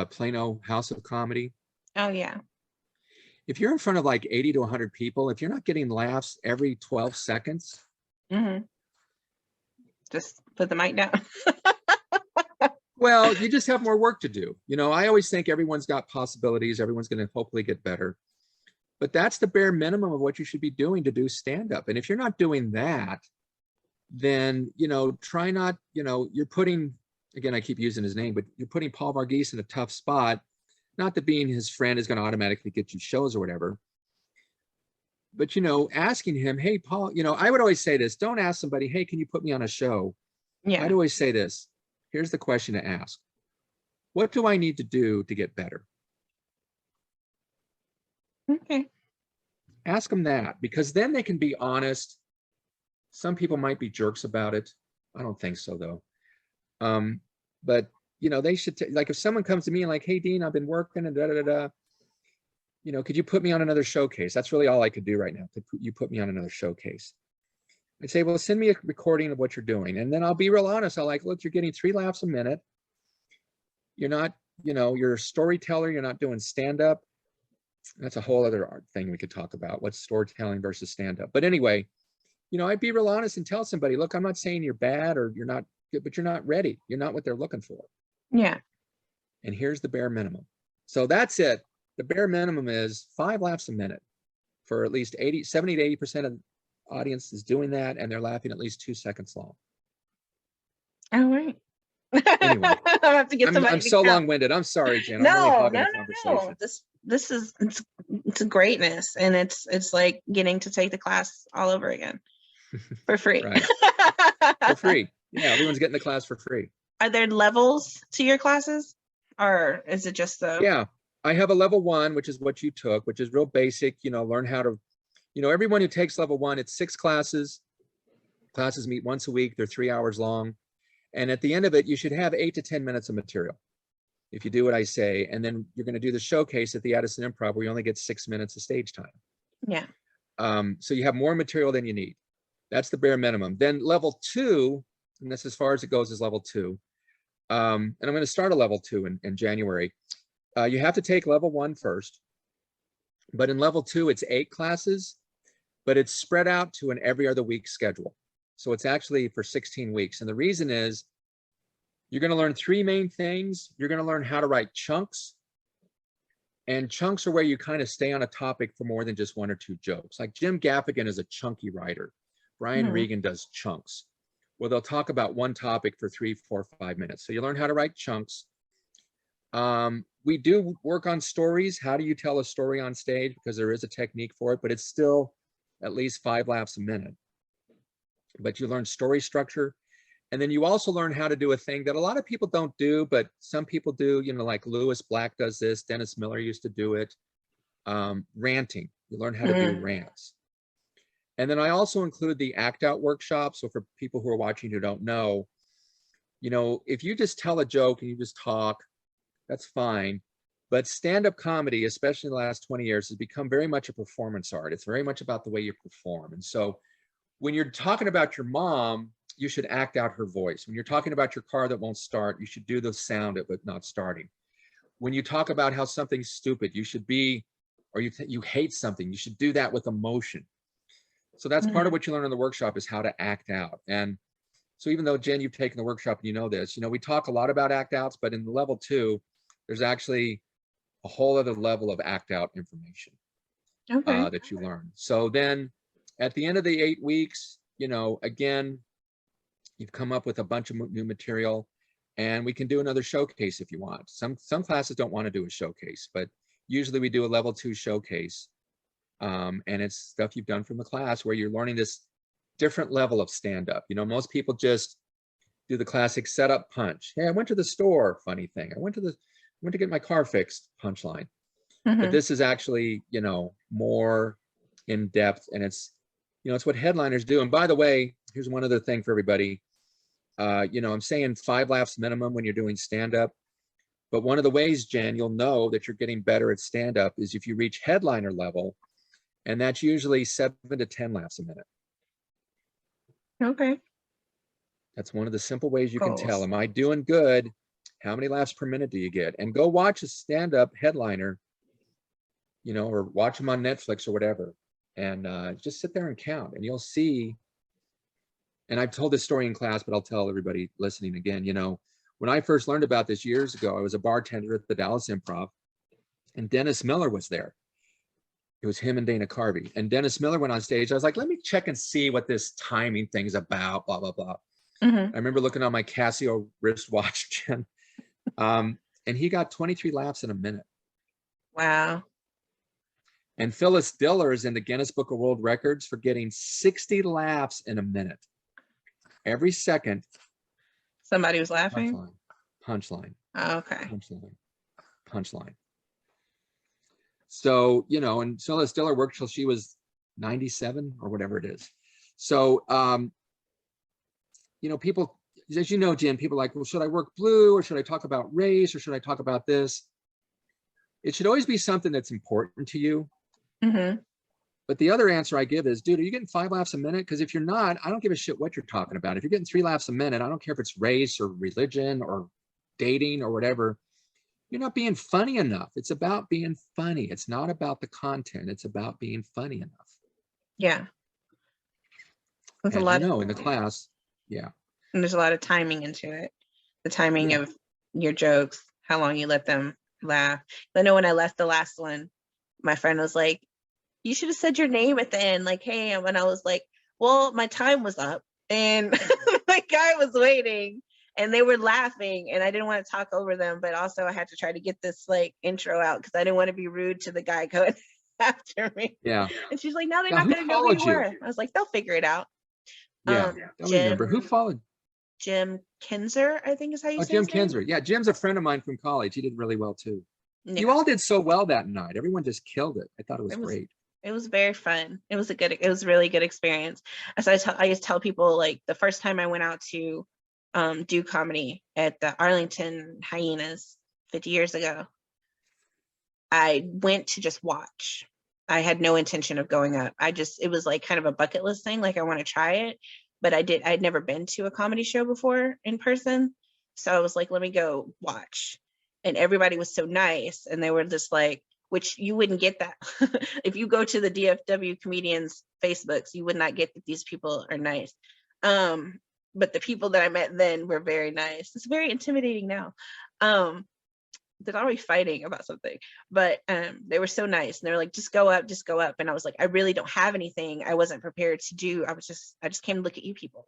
Plano House of Comedy. Oh, yeah. If you're in front of like 80 to 100 people, if you're not getting laughs every 12 seconds, Mm-hmm. Just put the mic down. well, you just have more work to do. You know, I always think everyone's got possibilities. Everyone's going to hopefully get better. But that's the bare minimum of what you should be doing to do stand-up. And if you're not doing that, then, you know, try not, you know, you're putting, again, I keep using his name, but you're putting Paul Varghese in a tough spot. Not that being his friend is going to automatically get you shows or whatever. But, you know, asking him, hey, Paul, you know, I would always say this, don't ask somebody, hey, can you put me on a show? Yeah. I'd always say this. Here's the question to ask. What do I need to do to get better? Okay. Ask them that, because then they can be honest. Some people might be jerks about it. I don't think so, though. But, you know, they should, like, if someone comes to me and like, hey, Dean, I've been working and da-da-da-da, you know, could you put me on another showcase? That's really all I could do right now. You put me on another showcase. I'd say, well, send me a recording of what you're doing. And then I'll be real honest. I'll like, look, you're getting 3 laughs a minute. You're not, you know, you're a storyteller. You're not doing stand-up. That's a whole other art thing we could talk about. What's storytelling versus stand-up? But anyway, you know, I'd be real honest and tell somebody, look, I'm not saying you're bad or you're not good, but you're not ready. You're not what they're looking for. Yeah. And here's the bare minimum. So that's it. The bare minimum is 5 laughs a minute for at least 70 to 80% of the audience is doing that, and they're laughing at least 2 seconds long. All right. Anyway, I'll have to get somebody I'm to so count. long-winded. I'm sorry, Jen. I'm really No, hogging no, the no, conversation. no. This is it's a greatness, and it's like getting to take the class all over again for free. Right. For free. Yeah, everyone's getting the class for free. Are there levels to your classes, or is it just the? Yeah, I have a level 1, which is what you took, which is real basic. You know, learn how to, you know, everyone who takes level 1, it's 6 classes. Classes meet once a week. They're 3 hours long. And at the end of it, you should have 8 to 10 minutes of material, if you do what I say. And then you're going to do the showcase at the Addison Improv, where you only get 6 minutes of stage time. Yeah. So you have more material than you need. That's the bare minimum. Then level 2, and that's as far as it goes, is level 2. And I'm going to start a level 2 in January. You have to take level 1 first. But in level 2, it's 8 classes, but it's spread out to an every other week schedule. So it's actually for 16 weeks. And the reason is you're going to learn 3 main things. You're going to learn how to write chunks. And chunks are where you kind of stay on a topic for more than just 1 or 2 jokes. Like Jim Gaffigan is a chunky writer. Brian Regan does chunks. Well, they'll talk about one topic for 3, 4, 5 minutes. So you learn how to write chunks. We do work on stories. How do you tell a story on stage? Because there is a technique for it, but it's still at least 5 laughs a minute. But you learn story structure. And then you also learn how to do a thing that a lot of people don't do, but some people do, you know, like Lewis Black does this, Dennis Miller used to do it. Ranting, you learn how to do rants. And then I also include the act out workshop. So for people who are watching who don't know, you know, if you just tell a joke and you just talk, that's fine. But stand-up comedy, especially in the last 20 years, has become very much a performance art. It's very much about the way you perform. And so when you're talking about your mom, you should act out her voice. When you're talking about your car that won't start, you should do the sound of it not starting. When you talk about how something's stupid, you should be, or you hate something, you should do that with emotion. So that's part of what you learn in the workshop, is how to act out. And so even though, Jen, you've taken the workshop and you know this, you know, we talk a lot about act outs, but in the level 2, there's actually a whole other level of act out information that you learn. So then at the end of the 8 weeks, you know, again, you've come up with a bunch of new material, and we can do another showcase if you want. Some classes don't want to do a showcase, but usually we do a level 2 showcase. And it's stuff you've done from the class where you're learning this different level of stand-up. You know, most people just do the classic setup punch. Hey, I went to the store, funny thing. I went to get my car fixed, punchline. But this is actually, you know, more in depth, and it's, you know, it's what headliners do. And by the way, here's one other thing for everybody. You know, I'm saying 5 laughs minimum when you're doing stand-up. But one of the ways, Jen, you'll know that you're getting better at stand-up is if you reach headliner level, and that's usually 7 to 10 laughs a minute. Okay. That's one of the simple ways you can tell, am I doing good? How many laughs per minute do you get? And go watch a stand-up headliner, you know, or watch them on Netflix or whatever, and just sit there and count, and you'll see. And I've told this story in class, but I'll tell everybody listening again. You know, when I first learned about this years ago, I was a bartender at the Dallas Improv, and Dennis Miller was there. It was him and Dana Carvey. And Dennis Miller went on stage. I was like, let me check and see what this timing thing's about, blah, blah, blah. I remember looking on my Casio wristwatch, Jen, and he got 23 laughs in a minute. Wow. And Phyllis Diller is in the Guinness Book of World Records for getting 60 laughs in a minute. Every second. Somebody was laughing? Punchline. Oh, okay. Punchline. So, you know, and Phyllis Diller worked till she was 97 or whatever it is. So, you know, people, as you know, Jen, people are like, well, should I work blue, or should I talk about race, or should I talk about this? It should always be something that's important to you. But the other answer I give is, dude, are you getting 5 laughs a minute? Because if you're not, I don't give a shit what you're talking about. If you're getting 3 laughs a minute, I don't care if it's race or religion or dating or whatever, you're not being funny enough. It's about being funny. It's not about the content. It's about being funny enough. Yeah. There's a And lot, you know, in the class, yeah. And there's a lot of timing into it. The timing of your jokes, how long you let them laugh. I know when I left the last one, my friend was like, you should have said your name at the end, like, hey, and I was like, well, my time was up and my guy was waiting and they were laughing and I didn't want to talk over them, but also I had to try to get this like intro out because I didn't want to be rude to the guy going after me. Yeah. And she's like, no, they're not going to know who you were. I was like, they'll figure it out. Yeah. Don't remember who followed. Jim Kinzer, I think is how you say Jim Kinzer. Yeah, Jim's a friend of mine from college. He did really well too. Yeah. You all did so well that night. Everyone just killed it. I thought it was great. It was very fun. It was a really good experience. As I used to tell people, like the first time I went out to do comedy at the Arlington Hyenas 50 years ago, I went to just watch. I had no intention of going up. It was like kind of a bucket list thing. Like I want to try it, but I'd never been to a comedy show before in person. So I was like, let me go watch. And everybody was so nice. And they were just like, which you wouldn't get that. If you go to the DFW comedians Facebooks, you would not get that these people are nice. But the people that I met then were very nice. It's very intimidating now. They're always fighting about something, but they were so nice. And they were like, just go up. And I was like, I really don't have anything. I wasn't prepared to do. I just came to look at you people.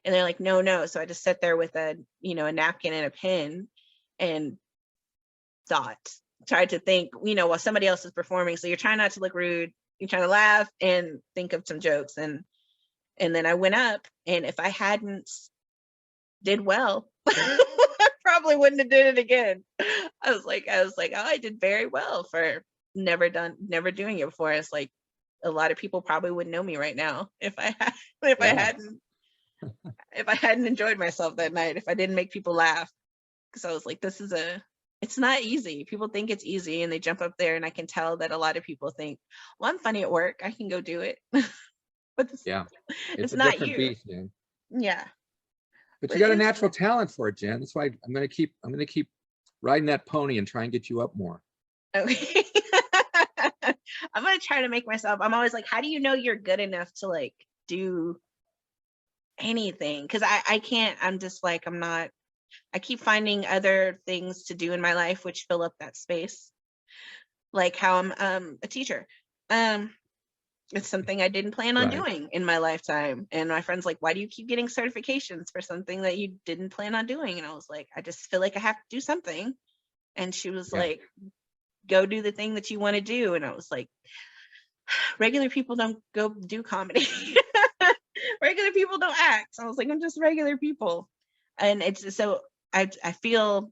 And they're like, no. So I just sat there with a napkin and a pen and tried to think, while somebody else is performing. So you're trying not to look rude. You're trying to laugh and think of some jokes. And then I went up, and if I hadn't did well. I probably wouldn't have did it again. I was like, oh, I did very well for never doing it before. It's like a lot of people probably wouldn't know me right now if I had, Yeah. if I hadn't enjoyed myself that night, if I didn't make people laugh. Because I was like, it's not easy. People think it's easy and they jump up there, and I can tell that a lot of people think, well, I'm funny at work, I can go do it. But Yeah. It's it's a not different you. beast, man. Yeah. But you But got a it's natural talent for it, Jen. That's why I'm gonna keep riding that pony and try and get you up more. okay. I'm gonna try to make myself. I'm always like, how do you know you're good enough to like do anything? Because I can't. I'm just like, I'm not. I keep finding other things to do in my life which fill up that space. Like how I'm a teacher. Um, it's something I didn't plan on Right. doing in my lifetime. And my friend's like, why do you keep getting certifications for something that you didn't plan on doing? And I was like, I just feel like I have to do something. And she was Yeah. like, go do the thing that you want to do. And I was like, regular people don't go do comedy. Regular people don't act. So I was like, I'm just regular people. And it's so I feel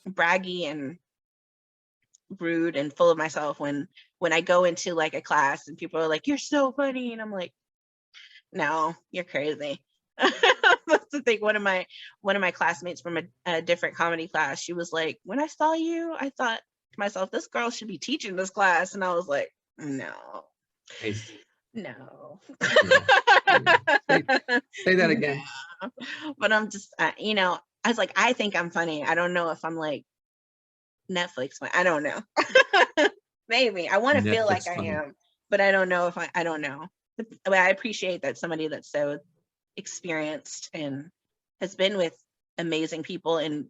braggy and rude and full of myself when I go into like a class and people are like, you're so funny. And I'm like, no, you're crazy. That's the thing. One of my classmates from a different comedy class, she was like, when I saw you, I thought to myself, this girl should be teaching this class. And I was like, no. Nice. No. Yeah. Say that again. No. But I'm just, I was like, I think I'm funny. I don't know if I'm like Netflix funny. I don't know. Maybe. I want to feel like Netflix I funny. am, but I don't know if I don't know. But I appreciate that somebody that's so experienced and has been with amazing people and,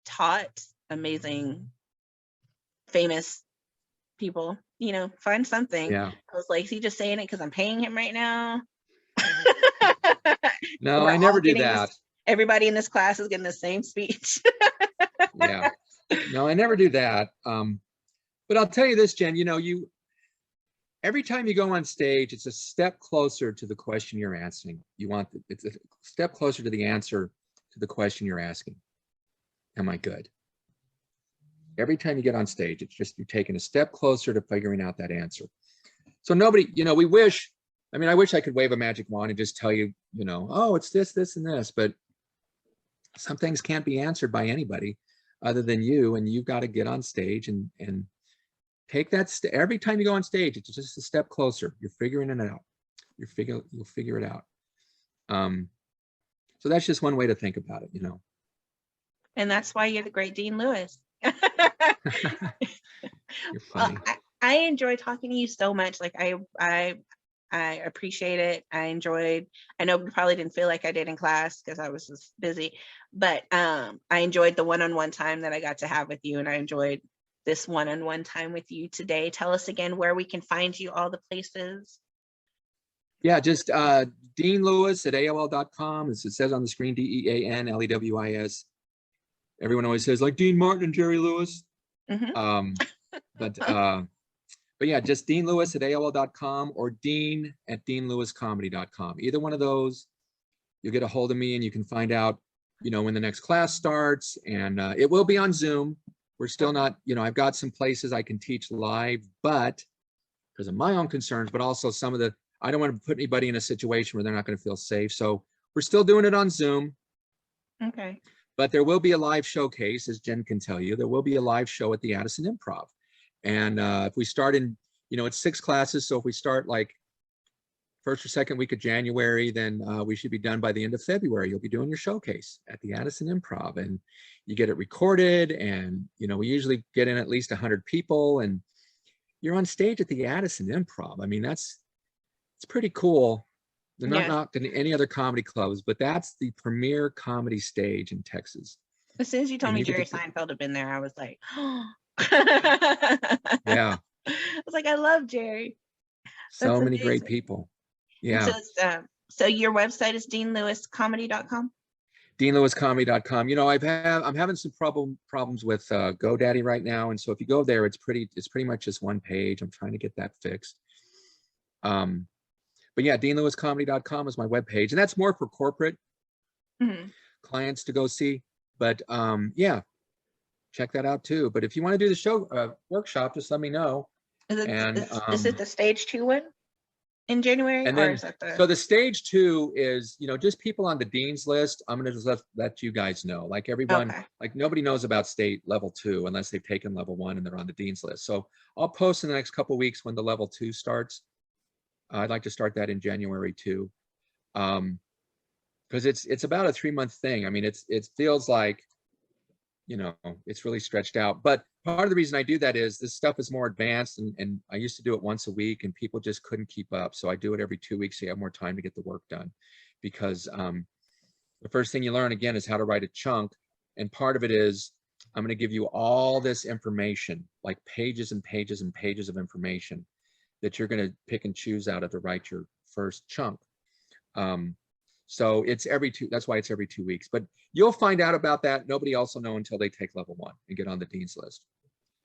taught amazing, famous people, find something. Yeah. I was like, is he just saying it because I'm paying him right now? No, We're I all never do getting this. that. Everybody in this class is getting the same speech. Yeah. No, I never do that. But I'll tell you this, Jen, every time you go on stage, it's a step closer to the question you're answering. It's a step closer to the answer to the question you're asking. Am I good? Every time you get on stage, it's just you're taking a step closer to figuring out that answer. So nobody, I wish I could wave a magic wand and just tell you, oh, it's this, this, and this, but some things can't be answered by anybody other than you, and you've got to get on stage and take that every time you go on stage, it's just a step closer. You're figuring it out. You'll figure it out. So that's just one way to think about it, And that's why you're the great Dean Lewis. You're funny. I enjoy talking to you so much. Like I appreciate it. I know you probably didn't feel like I did in class because I was just busy, but I enjoyed the one-on-one time that I got to have with you, and I enjoyed this one-on-one time with you today. Tell us again where we can find you, all the places. Yeah, just Dean Lewis at AOL.com. As it says on the screen, DeanLewis. Everyone always says like Dean Martin and Jerry Lewis. Mm-hmm. But yeah, just Dean Lewis at AOL.com or Dean at DeanLewisComedy.com. Either one of those, you'll get a hold of me and you can find out, when the next class starts. And it will be on Zoom. We're still not, I've got some places I can teach live, but because of my own concerns, but also I don't want to put anybody in a situation where they're not going to feel safe. So we're still doing it on Zoom. Okay. But there will be a live showcase, as Jen can tell you. There will be a live show at the Addison Improv. And if we start in, it's 6 classes. So if we start like first or second week of January, then we should be done by the end of February. You'll be doing your showcase at the Addison Improv, and you get it recorded. And, we usually get in at least 100 people, and you're on stage at the Addison Improv. I mean, it's pretty cool. They're not knocked in any other comedy clubs, but that's the premier comedy stage in Texas. As soon as you told me Jerry Seinfeld had been there, I was like, oh. Yeah. I was like, I love Jerry. So many great people. Yeah. So your website is DeanLewisComedy.com? DeanLewisComedy.com. I'm having some problems with GoDaddy right now, and so if you go there, it's pretty much just one page. I'm trying to get that fixed. But yeah, DeanLewisComedy.com is my webpage, and that's more for corporate. Mm-hmm. clients to go see. But yeah, check that out too. But if you want to do the show workshop, just let me know. Is it the stage 2 one in January, and or then, is that so the stage 2 is, just people on the dean's list. I'm going to just let you guys know, like everyone, Okay. like nobody knows about state level 2 unless they've taken level 1 and they're on the dean's list. So I'll post in the next couple of weeks when the level 2 starts. I'd like to start that in January too. Because it's about a 3-month thing. I mean, it feels like, it's really stretched out. But part of the reason I do that is this stuff is more advanced, and I used to do it once a week and people just couldn't keep up. So I do it every 2 weeks so you have more time to get the work done. Because the first thing you learn again is how to write a chunk. And part of it is I'm going to give you all this information, like pages and pages and pages of information that you're going to pick and choose out of to write your first chunk. So it's that's why it's every 2 weeks, but you'll find out about that. Nobody else will know until they take level 1 and get on the dean's list.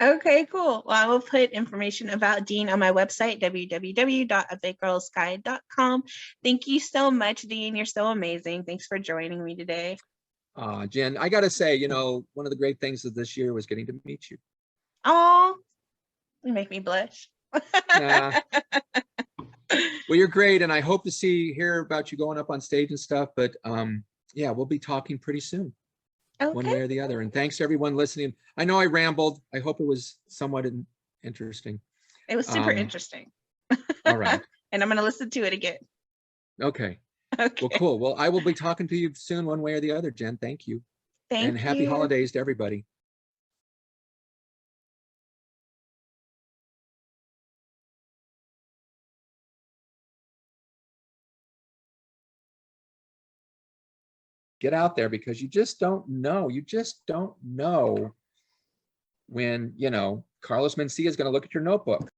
Okay, cool. Well, I will put information about Dean on my website, www.abigirlsguide.com. Thank you so much, Dean. You're so amazing. Thanks for joining me today. Jen, I got to say, one of the great things of this year was getting to meet you. Oh, you make me blush. Nah. Well, you're great, and I hope to hear about you going up on stage and stuff. But yeah, we'll be talking pretty soon, one way or the other. And thanks to everyone listening. I know I rambled. I hope it was somewhat interesting. It was super interesting. All right. And I'm going to listen to it again. Okay. Well, cool. Well, I will be talking to you soon, one way or the other, Jen. Thank you. And happy holidays to everybody. Get out there, because you just don't know. You just don't know when, Carlos Mencia is going to look at your notebook.